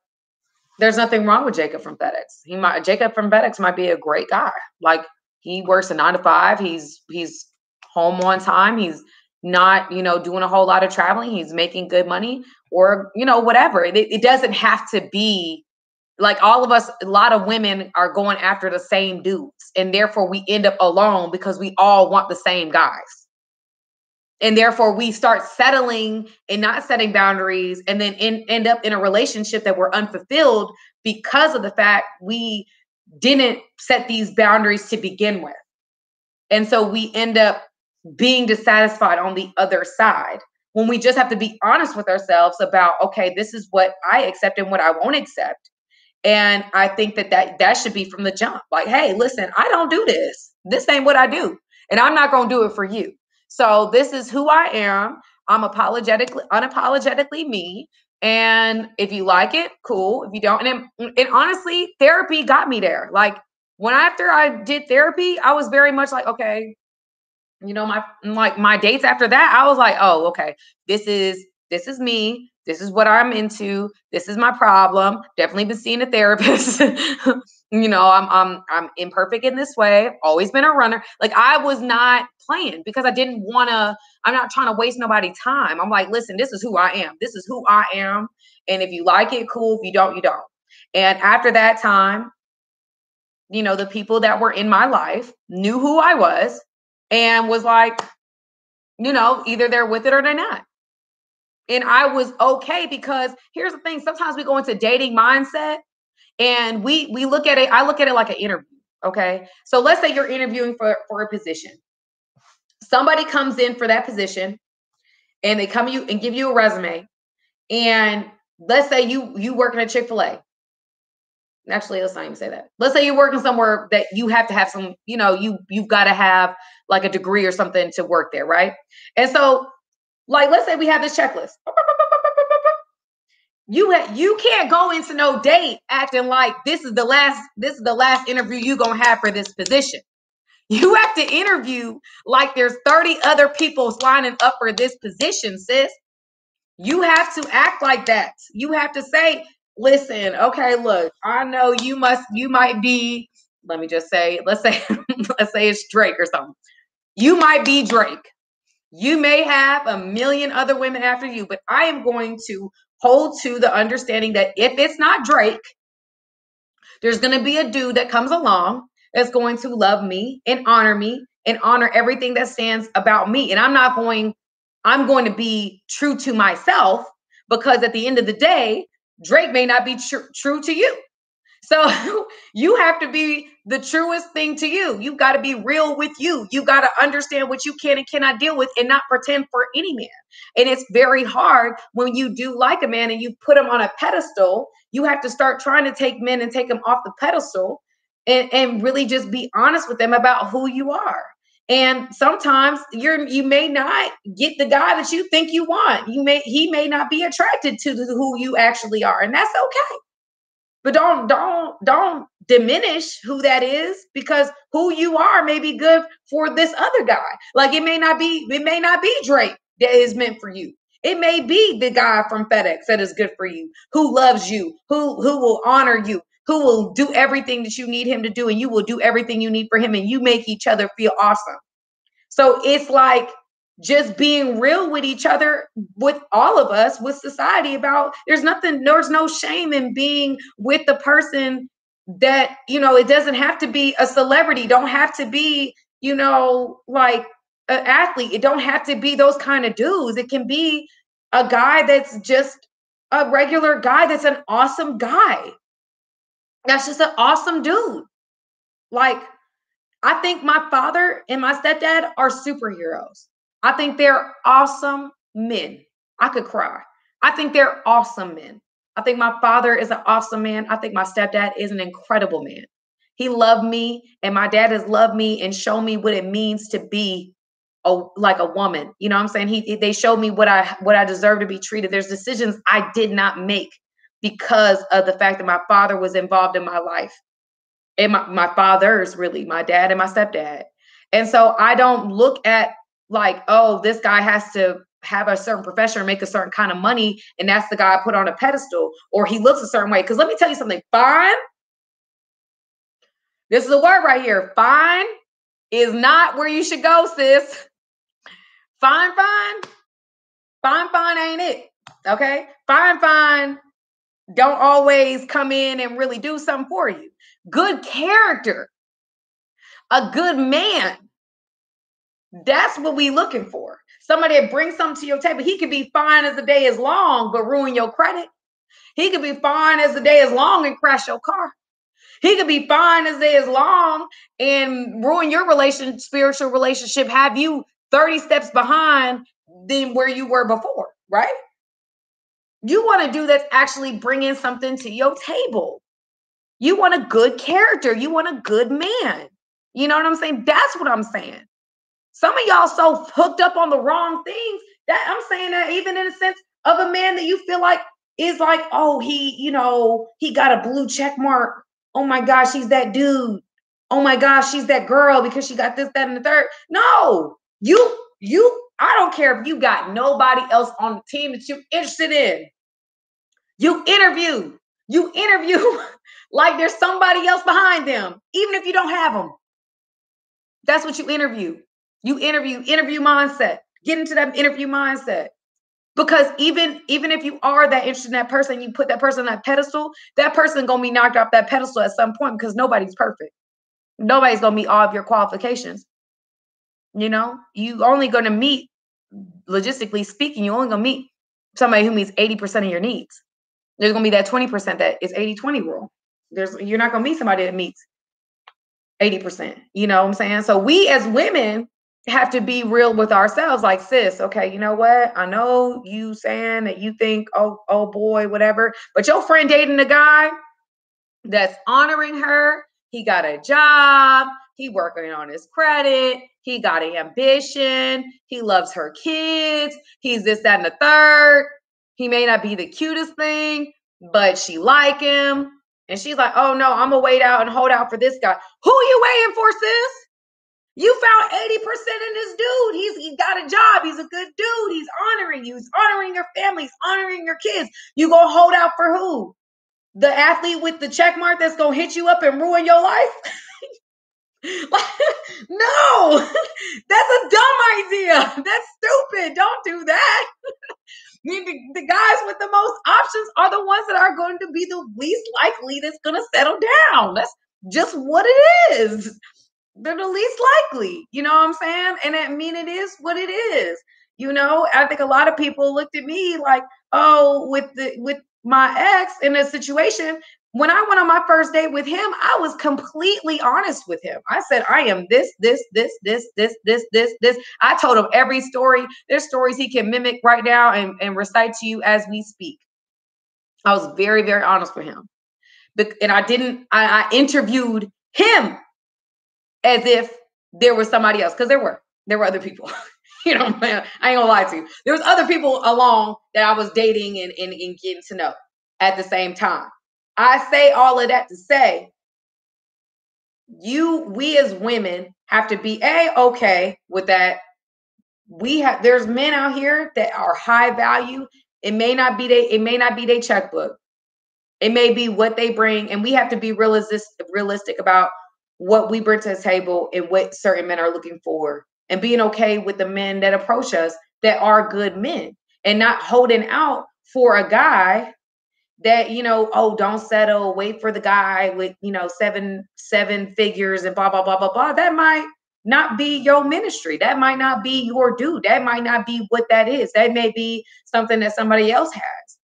there's nothing wrong with Jacob from FedEx. Jacob from FedEx might be a great guy. Like he works a 9 to 5. He's home on time. He's not, doing a whole lot of traveling. He's making good money or, whatever. It doesn't have to be like all of us. A lot of women are going after the same dudes, and therefore we end up alone because we all want the same guys. And therefore we start settling and not setting boundaries, and then end up in a relationship that we're unfulfilled because of the fact we didn't set these boundaries to begin with. And so we end up being dissatisfied on the other side when we just have to be honest with ourselves about, okay, this is what I accept and what I won't accept. And I think that should be from the jump. Like, hey, listen, I don't do this. This ain't what I do. And I'm not going to do it for you. So this is who I am. I'm unapologetically me. And if you like it, cool. If you don't, and honestly, therapy got me there. Like after I did therapy, I was very much like, okay, my dates after that, I was like, oh, okay, this is me. This is what I'm into. This is my problem. Definitely been seeing a therapist. I'm imperfect in this way. Always been a runner. Like I was not playing because I didn't want to. I'm not trying to waste nobody's time. I'm like, listen, this is who I am. This is who I am. And if you like it, cool. If you don't, you don't. And after that time, the people that were in my life knew who I was and was like, either they're with it or they're not. And I was okay because here's the thing. Sometimes we go into dating mindset and we look at it. I look at it like an interview. Okay. So let's say you're interviewing for a position. Somebody comes in for that position and they come you and give you a resume. And let's say you work in a Chick-fil-A. Actually, let's not even say that. Let's say you're working somewhere that you have to have some, you've got to have like a degree or something to work there. Right. And so like, let's say we have this checklist. You can't go into no date acting like this is the last interview you're going to have for this position. You have to interview like there's 30 other people lining up for this position, sis. You have to act like that. You have to say, listen, okay, look, I know you might be, let me just say, let's say it's Drake or something. You might be Drake. You may have a million other women after you, but I am going to hold to the understanding that if it's not Drake, there's going to be a dude that comes along that's going to love me and honor everything that stands about me. And I'm going to be true to myself because at the end of the day, Drake may not be true to you. So you have to be the truest thing to you. You've got to be real with you. You got to understand what you can and cannot deal with and not pretend for any man. And it's very hard when you do like a man and you put him on a pedestal. You have to start trying to take men and take them off the pedestal and really just be honest with them about who you are. And sometimes you may not get the guy that you think you want. He may not be attracted to who you actually are, and that's okay. But don't diminish who that is because who you are may be good for this other guy. Like it may not be Drake that is meant for you. It may be the guy from FedEx that is good for you, who loves you, who will honor you, who will do everything that you need him to do, and you will do everything you need for him, and you make each other feel awesome. So it's like just being real with each other, with all of us, with society about there's no shame in being with the person that, it doesn't have to be a celebrity, don't have to be, like an athlete. It don't have to be those kind of dudes. It can be a guy that's just a regular guy that's an awesome guy. That's just an awesome dude. Like, I think my father and my stepdad are superheroes. I think they're awesome men. I could cry. I think they're awesome men. I think my father is an awesome man. I think my stepdad is an incredible man. He loved me, and my dad has loved me and shown me what it means to be like a woman. You know what I'm saying? They showed me what I deserve to be treated. There's decisions I did not make because of the fact that my father was involved in my life. And my fathers, really, my dad and my stepdad. And so I don't look at like, oh, this guy has to have a certain profession or make a certain kind of money, and that's the guy I put on a pedestal, or he looks a certain way. Because let me tell you something, fine. This is a word right here. Fine is not where you should go, sis. Fine ain't it. Okay? Fine don't always come in and really do something for you. Good character, a good man. That's what we looking for. Somebody that brings something to your table. He could be fine as the day is long, but ruin your credit. He could be fine as the day is long and crash your car. He could be fine as the day is long and ruin your spiritual relationship, have you 30 steps behind than where you were before, right? You want to do that's actually bringing something to your table. You want a good character. You want a good man. You know what I'm saying? That's what I'm saying. Some of y'all so hooked up on the wrong things that I'm saying that even in a sense of a man that you feel like is like, oh, he got a blue check mark. Oh my gosh, he's that dude. Oh my gosh, she's that girl because she got this, that, and the third. No, I don't care if you got nobody else on the team that you're interested in. You interview like there's somebody else behind them, even if you don't have them. That's what you interview. You interview mindset. Get into that interview mindset. Because even if you are that interested in that person, you put that person on that pedestal, that person gonna be knocked off that pedestal at some point because nobody's perfect. Nobody's gonna meet all of your qualifications. You know, you only gonna meet, logistically speaking, you only gonna meet somebody who meets 80% of your needs. There's gonna be that 20% that is 80-20 rule. You're not gonna meet somebody that meets 80%. You know what I'm saying? So we as women have to be real with ourselves. Like, sis, okay, you know what? I know you saying that you think, oh boy, whatever, but your friend dating a guy that's honoring her. He got a job. He working on his credit. He got ambition. He loves her kids. He's this, that, and the third. He may not be the cutest thing, but she like him. And she's like, oh no, I'm gonna wait out and hold out for this guy. Who are you waiting for, sis? You found 80% in this dude. He got a job. He's a good dude. He's honoring you. He's honoring your family. He's honoring your kids. You gonna hold out for who? The athlete with the check mark that's gonna hit you up and ruin your life? No, that's a dumb idea. That's stupid. Don't do that. The guys with the most options are the ones that are going to be the least likely that's going to settle down. That's just what it is. They're the least likely. You know what I'm saying? And I mean, it is what it is. You know, I think a lot of people looked at me like, oh, with my ex in a situation. When I went on my first date with him, I was completely honest with him. I said, I am this. I told him every story. There's stories he can mimic right now and recite to you as we speak. I was very, very honest with him. And I interviewed him as if there was somebody else, because there were other people. You know, man, I ain't gonna lie to you. There was other people along that I was dating and getting to know at the same time. I say all of that to say, we as women have to be okay with that. There's men out here that are high value. It may not be their checkbook. It may be what they bring, and we have to be realistic about what we bring to the table and what certain men are looking for, and being okay with the men that approach us that are good men, and not holding out for a guy that, don't settle, wait for the guy with, seven figures and blah, blah, blah, blah, blah. That might not be your ministry. That might not be your dude. That might not be what that is. That may be something that somebody else has,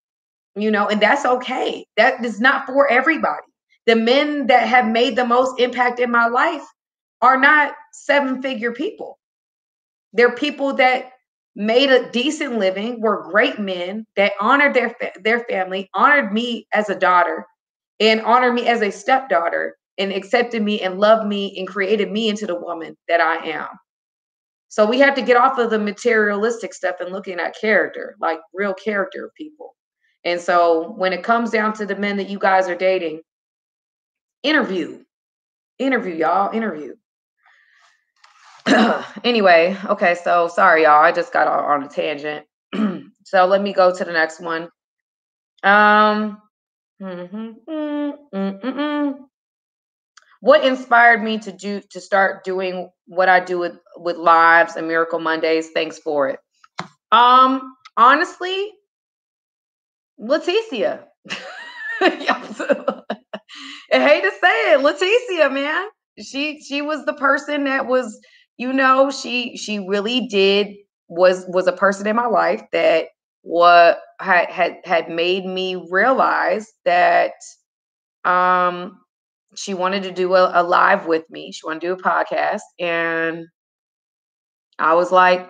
and that's okay. That is not for everybody. The men that have made the most impact in my life are not 7-figure people. They're people that made a decent living, were great men that honored their family, honored me as a daughter, and honored me as a stepdaughter, and accepted me and loved me and created me into the woman that I am. So we have to get off of the materialistic stuff and looking at character, like real character of people. And so when it comes down to the men that you guys are dating, interview, y'all, interview. Anyway, okay, so sorry, y'all. I just got on a tangent. So let me go to the next one. What inspired me to start doing what I do with lives and Miracle Mondays? Thanks for it. Honestly, Leticia. I hate to say it, Leticia, man. She was the person that was, she really was a person in my life that had made me realize that she wanted to do a live with me. She wanted to do a podcast, and I was like,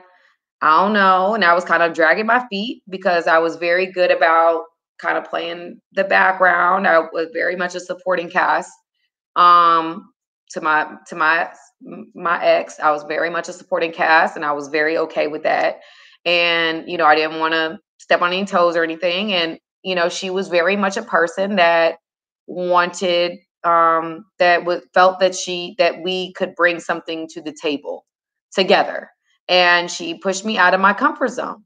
I don't know. And I was kind of dragging my feet because I was very good about kind of playing the background. I was very much a supporting cast. To my ex, I was very much a supporting cast, and I was very okay with that. And I didn't want to step on any toes or anything. And she was very much a person that wanted felt that we could bring something to the table together. And she pushed me out of my comfort zone.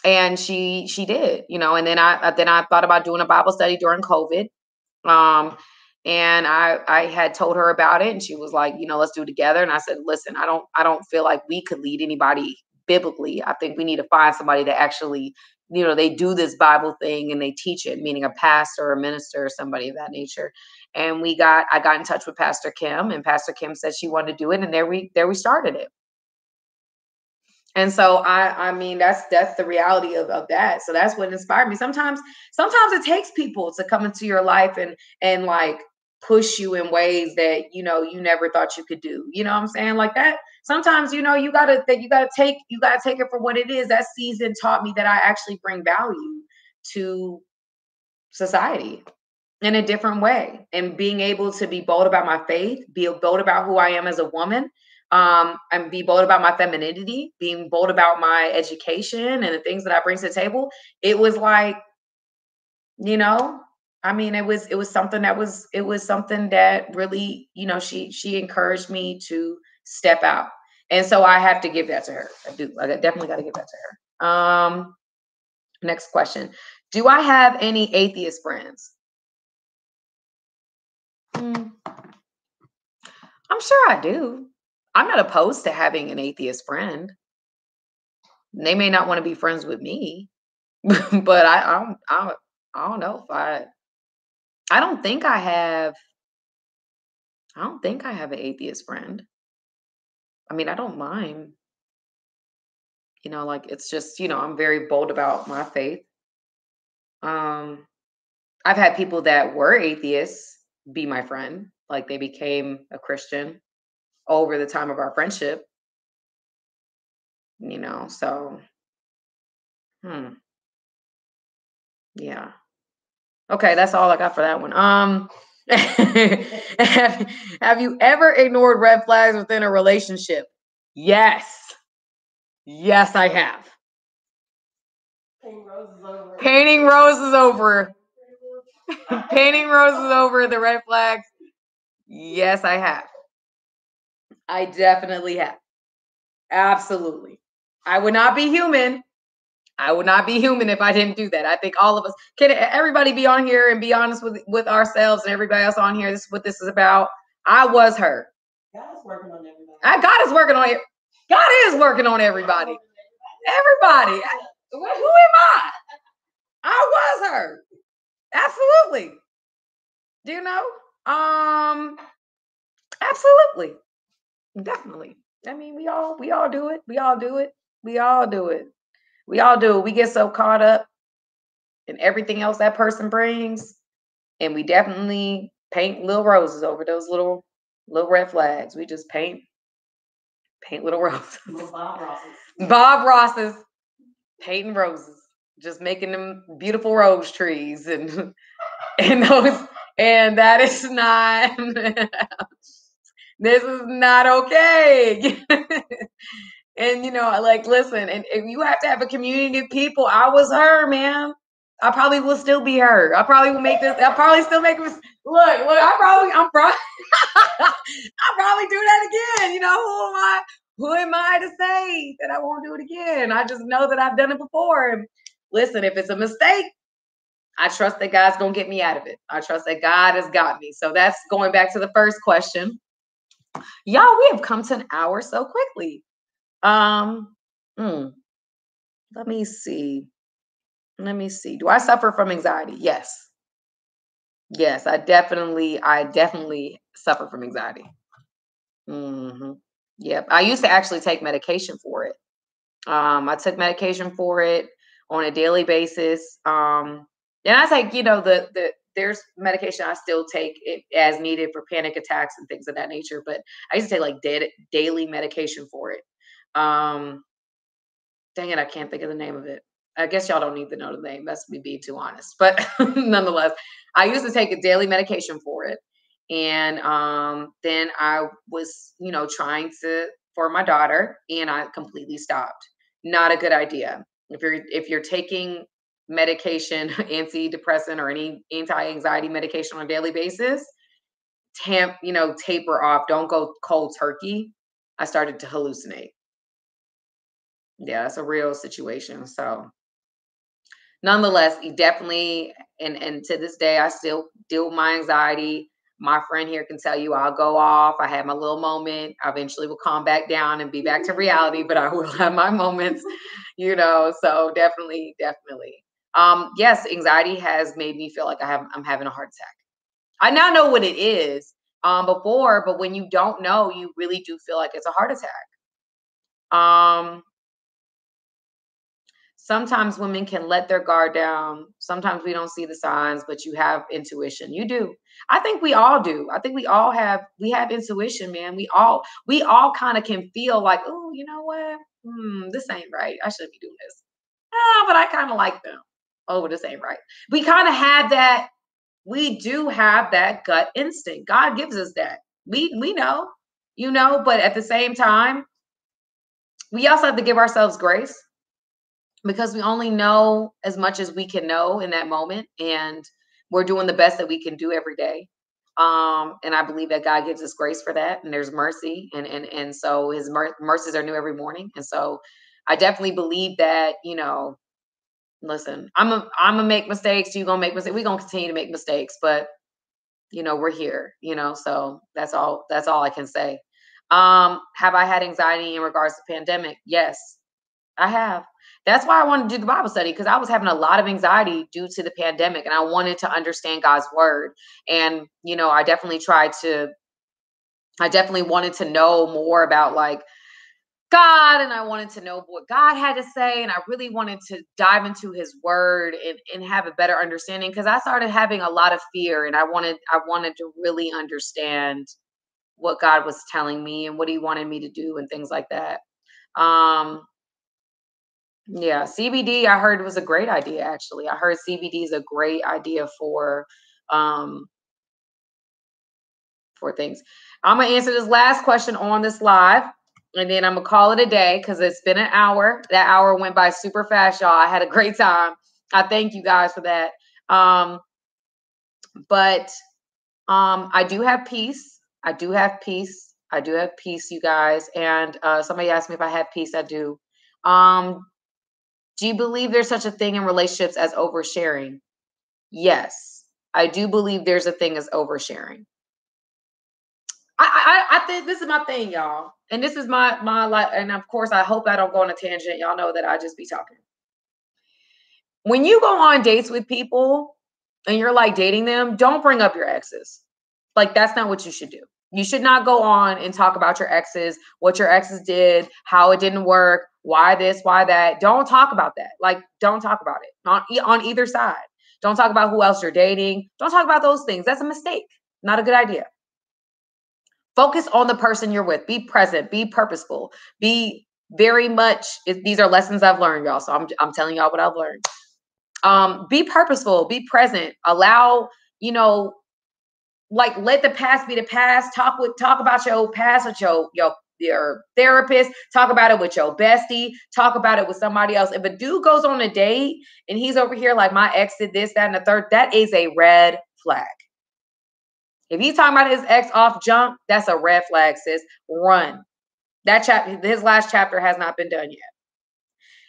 And she did, and then I thought about doing a Bible study during COVID. And I had told her about it, and she was like, let's do it together. And I said, listen, I don't feel like we could lead anybody biblically. I think we need to find somebody that actually, they do this Bible thing and they teach it, meaning a pastor or a minister or somebody of that nature. And I got in touch with Pastor Kim, and Pastor Kim said she wanted to do it. And there we started it. And so I mean, that's the reality of that. So that's what inspired me. Sometimes it takes people to come into your life and like push you in ways that you never thought you could do. You know what I'm saying? Like that. Sometimes you gotta take it for what it is. That season taught me that I actually bring value to society in a different way, and being able to be bold about my faith, be bold about who I am as a woman, and be bold about my femininity, being bold about my education and the things that I bring to the table. It was like, I mean, it was something that really, she encouraged me to step out. And so I have to give that to her. I definitely got to give that to her. Next question. Do I have any atheist friends? I'm sure I do. I'm not opposed to having an atheist friend. They may not want to be friends with me, but I don't know if I don't think I have. I don't think I have an atheist friend. I mean, I don't mind. Like it's just, I'm very bold about my faith. I've had people that were atheists be my friend. Like they became a Christian over the time of our friendship. So yeah. Okay, that's all I got for that one. Have you ever ignored red flags within a relationship? Yes. Yes, I have. Painting roses over. Painting roses over the red flags. Yes, I have. I definitely have. Absolutely. I would not be human. I would not be human if I didn't do that. I think all of us, can everybody be on here and be honest with ourselves and everybody else on here? This is what this is about. I was hurt. God is working on everybody. God is working on it. God is working on everybody. Everybody. Who am I? I was hurt. Absolutely. Absolutely. Definitely. I mean, we all do it. We all do it. We all do it. We all do it. We get so caught up in everything else that person brings, and we definitely paint little roses over those little red flags. We just paint Paint little roses. Bob Ross's painting roses, just making them beautiful rose trees and and those and that is not this is not okay. And like, listen, and if you have to have a community of people, I was her, man. I probably will still be her. I probably will make this. I'll probably still make this. Look. I'm probably, I'll probably do that again. Who am I? Who am I to say that I won't do it again? I just know that I've done it before. And listen, if it's a mistake, I trust that God's gonna get me out of it. I trust that God has got me. So that's going back to the first question. Y'all, we have come to an hour so quickly. Um, hmm, let me see. Let me see. Do I suffer from anxiety? Yes. Yes, I definitely suffer from anxiety. hmm Yep. I used to actually take medication for it. I took medication for it on a daily basis. And I take, there's medication I still take it as needed for panic attacks and things of that nature. But I used to take like daily medication for it. Um, Dang it, I can't think of the name of it. I guess y'all don't need to know the name. That's me being too honest. But nonetheless, I used to take a daily medication for it. And then I was, trying to for my daughter, and I completely stopped. Not a good idea. If you're taking medication, antidepressant or any anti-anxiety medication on a daily basis, taper off. Don't go cold turkey. I started to hallucinate. Yeah, that's a real situation. So nonetheless, he definitely and to this day I still deal with my anxiety. My friend here can tell you I'll go off. I have my little moment. I eventually will calm back down and be back to reality, but I will have my moments, so definitely, definitely. Yes, anxiety has made me feel like I'm having a heart attack. I now know what it is. Before, but when you don't know, you really do feel like it's a heart attack. Um, Sometimes women can let their guard down. Sometimes we don't see the signs, but you have intuition. You do. I think we all do. I think we have intuition, man. We all kind of can feel like, oh, you know what? This ain't right. I shouldn't be doing this. But I kind of like them. Oh, this ain't right. We kind of have that. We do have that gut instinct. God gives us that. We know, but at the same time, we also have to give ourselves grace because we only know as much as we can know in that moment, and we're doing the best that we can do every day. And I believe that God gives us grace for that, and there's mercy, and so his mercies are new every morning. And so I definitely believe that, listen, I'm a make mistakes, you gonna make mistakes, we're gonna continue to make mistakes, but we're here, so that's all I can say. Have I had anxiety in regards to pandemic? Yes, I have. That's why I wanted to do the Bible study, because I was having a lot of anxiety due to the pandemic, and I wanted to understand God's word. And, I definitely wanted to know more about like God, and I wanted to know what God had to say. And I really wanted to dive into his word and have a better understanding, because I started having a lot of fear, and I wanted to really understand what God was telling me and what he wanted me to do and things like that. Um, Yeah, CBD I heard was a great idea actually. I heard CBD is a great idea um for things. I'm gonna answer this last question on this live, and then I'm gonna call it a day because it's been an hour. That hour went by super fast, y'all. I had a great time. I thank you guys for that. Um, but I do have peace. I do have peace. I do have peace, you guys. And somebody asked me if I have peace. I do. Um, do you believe there's such a thing in relationships as oversharing? Yes, I do believe there's a thing as oversharing. I think this is my thing, y'all, and this is my life. And of course, I hope I don't go on a tangent. Y'all know that I just be talking. When you go on dates with people and you're like dating them, don't bring up your exes. Like that's not what you should do. You should not go on and talk about your exes, what your exes did, how it didn't work, why this, why that. Don't talk about that. Like, don't talk about it on either side. Don't talk about who else you're dating. Don't talk about those things. That's a mistake. Not a good idea. Focus on the person you're with. Be present. Be purposeful. Be very much. These are lessons I've learned, y'all. So I'm telling y'all what I've learned. Be purposeful. Be present. Allow, like, let the past be the past. Talk about your past with your therapist. Talk about it with your bestie. Talk about it with somebody else. If a dude goes on a date and he's over here like, my ex did this, that, and the third, that is a red flag. If he's talking about his ex off jump, that's a red flag, sis. Run. That chapter, his last chapter has not been done yet.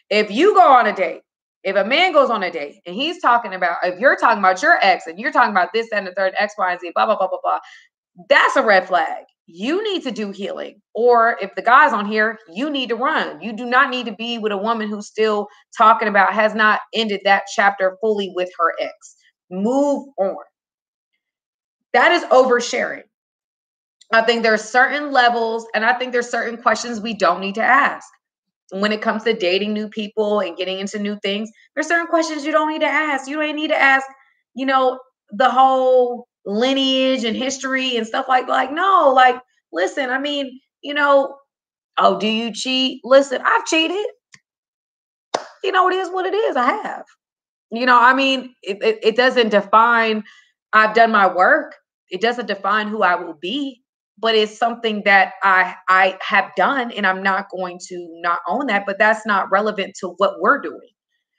If you go on a date, if a man goes on a date and he's talking about, if you're talking about your ex and you're talking about this, that, and the third, X, Y, and Z, blah, blah, blah, blah, blah, that's a red flag. You need to do healing. Or if the guy's on here, you need to run. You do not need to be with a woman who's still talking about, has not ended that chapter fully with her ex. Move on. That is oversharing. I think there's certain levels, and I think there's certain questions we don't need to ask. When it comes to dating new people and getting into new things, there's certain questions you don't need to ask. You don't need to ask, the whole lineage and history and stuff like, no, like, listen, I mean, oh, do you cheat? Listen, I've cheated. It is what it is. I have. I mean, it doesn't define, I've done my work. It doesn't define who I will be, but it's something that I have done, and I'm not going to not own that, but that's not relevant to what we're doing.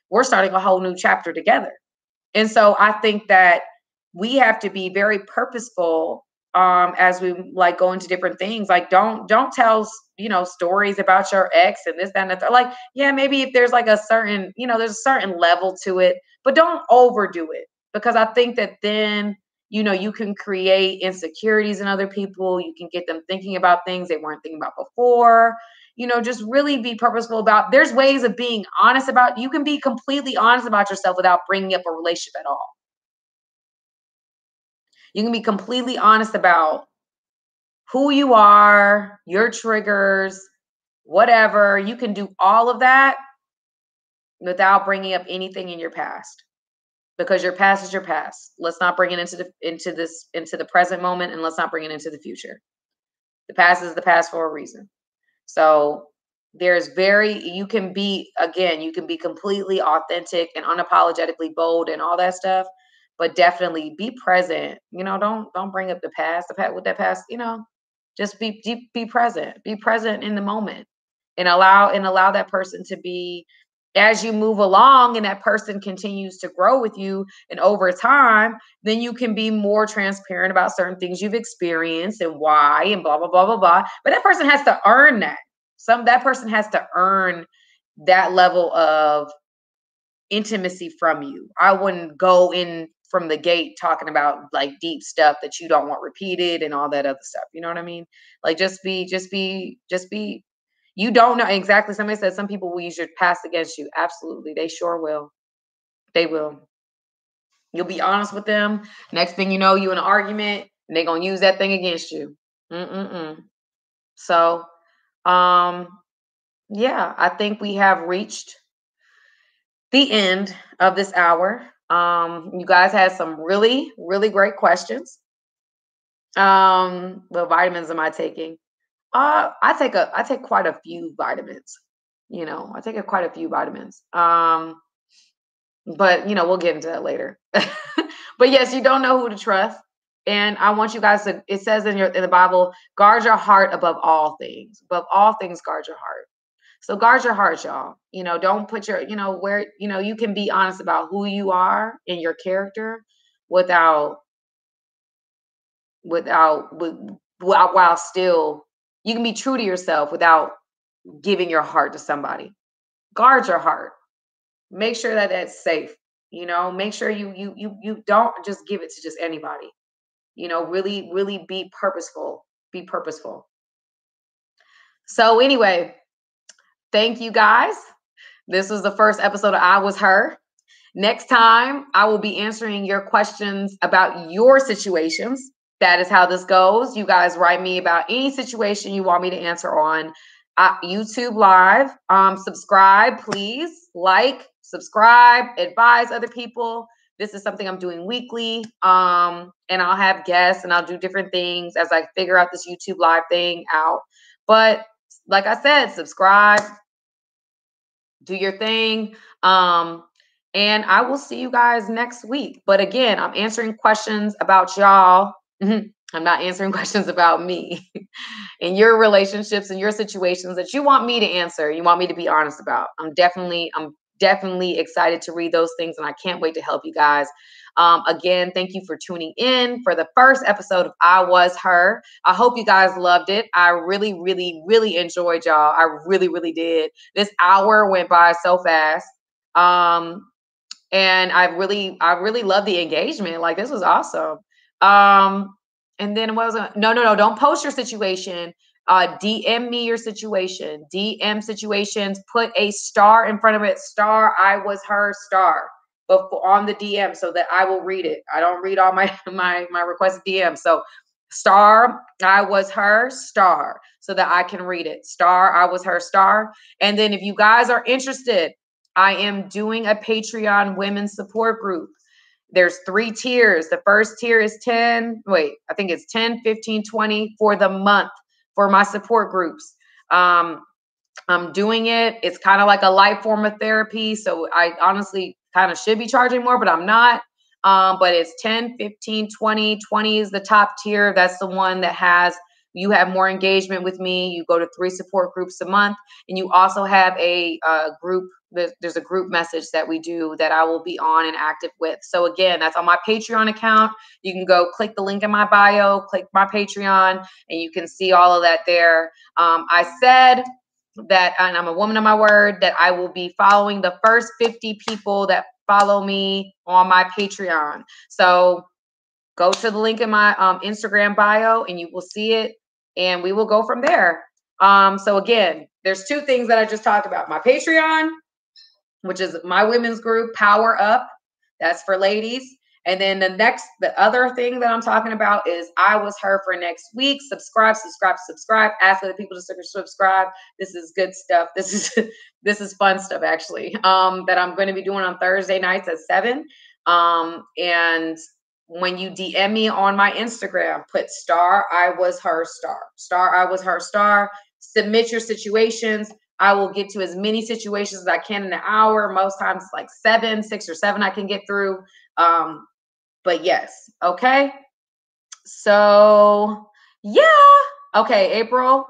We're starting a whole new chapter together. And so I think that we have to be very purposeful as we like go into different things. Like, don't tell, stories about your ex and this, that, and the third. Like, yeah, maybe if there's like a certain, there's a certain level to it, but don't overdo it, because I think that then, you can create insecurities in other people. You can get them thinking about things they weren't thinking about before. Just really be purposeful about, there's ways of being honest about, you can be completely honest about yourself without bringing up a relationship at all. You can be completely honest about who you are, your triggers, whatever. You can do all of that without bringing up anything in your past, because your past is your past. Let's not bring it into the present moment, and let's not bring it into the future. The past is the past for a reason. So you can be completely authentic and unapologetically bold and all that stuff, but definitely be present. Don't bring up the past, with that past, just be present in the moment, and allow that person to be, as you move along and that person continues to grow with you, and over time, then you can be more transparent about certain things you've experienced and why, and blah, blah, blah, blah, blah. But that person has to earn that. That person has to earn that level of intimacy from you. I wouldn't go in from the gate talking about like deep stuff that you don't want repeated and all that other stuff. You know what I mean? Like, just be. You don't know exactly. Somebody said some people will use your past against you. Absolutely. They sure will. They will. You'll be honest with them. Next thing you know, you in an argument, and they're going to use that thing against you. So, yeah, I think we have reached the end of this hour. You guys had some really, really great questions. What vitamins am I taking? I take quite a few vitamins. I take quite a few vitamins. But we'll get into that later. But yes, you don't know who to trust. And I want you guys to, it says in the Bible, guard your heart above all things. Above all things, guard your heart. So guard your heart, y'all. Don't put your, where, you can be honest about who you are and your character while still, you can be true to yourself without giving your heart to somebody. Guard your heart. Make sure that that's safe. Make sure you don't just give it to just anybody. Really, really be purposeful. Be purposeful. So anyway, thank you guys. This was the first episode of I Was Her. Next time, I will be answering your questions about your situations. That is how this goes. You guys write me about any situation you want me to answer on YouTube Live. Subscribe, please. Like, subscribe, advise other people. This is something I'm doing weekly. And I'll have guests and I'll do different things as I figure out this YouTube live thing out. But like I said, subscribe, do your thing. And I will see you guys next week. But again, I'm answering questions about y'all. I'm not answering questions about me and your relationships and your situations that you want me to answer. You want me to be honest about. I'm definitely excited to read those things, and I can't wait to help you guys. Again, thank you for tuning in for the first episode of I Was Her. I hope you guys loved it. I really, really, really enjoyed y'all. I really, really did. This hour went by so fast. And I really love the engagement. Like, this was awesome. And then what was it? No, don't post your situation. DM me your situation. DM situations. Put a star in front of it. Star, I was her, star. But on the DM so that I will read it. I don't read all my requested DM. So star, I was her, star, so that I can read it. Star, I was her, star. And then if you guys are interested, I am doing a Patreon women's support group. There's 3 tiers. The first tier is 10. Wait, I think it's 10, 15, 20 for the month for my support groups. I'm doing it. It's kind of like a light form of therapy. So I honestly kind of should be charging more, but I'm not. But it's 10, 15, 20. 20 is the top tier. That's the one that has, you have more engagement with me. You go to 3 support groups a month. And you also have a group. There's a group message that we do that I will be on and active with. So again, that's on my Patreon account. You can go click the link in my bio, click my Patreon, and you can see all of that there. I said that, and I'm a woman of my word, that I will be following the first 50 people that follow me on my Patreon. So go to the link in my Instagram bio and you will see it, and we will go from there. So again, there's 2 things that I just talked about. My Patreon, which is my women's group, Power Up. That's for ladies. And then the other thing that I'm talking about is I Was Her for next week. Subscribe. Ask other people to subscribe. This is good stuff. This is fun stuff, actually, that I'm going to be doing on Thursday nights at 7. And when you DM me on my Instagram, put star, I was her, star. Star, I was her, star. Submit your situations. I will get to as many situations as I can in an hour. Most times like 6 or 7 I can get through. But yes. Okay. So yeah. Okay, April.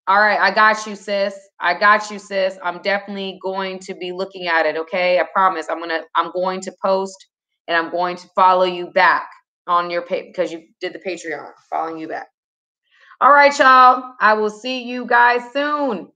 All right. I got you, sis. I'm definitely going to be looking at it. Okay. I promise. I'm going to post, and I'm going to follow you back on your page because you did the Patreon, following you back. All right, y'all. I will see you guys soon.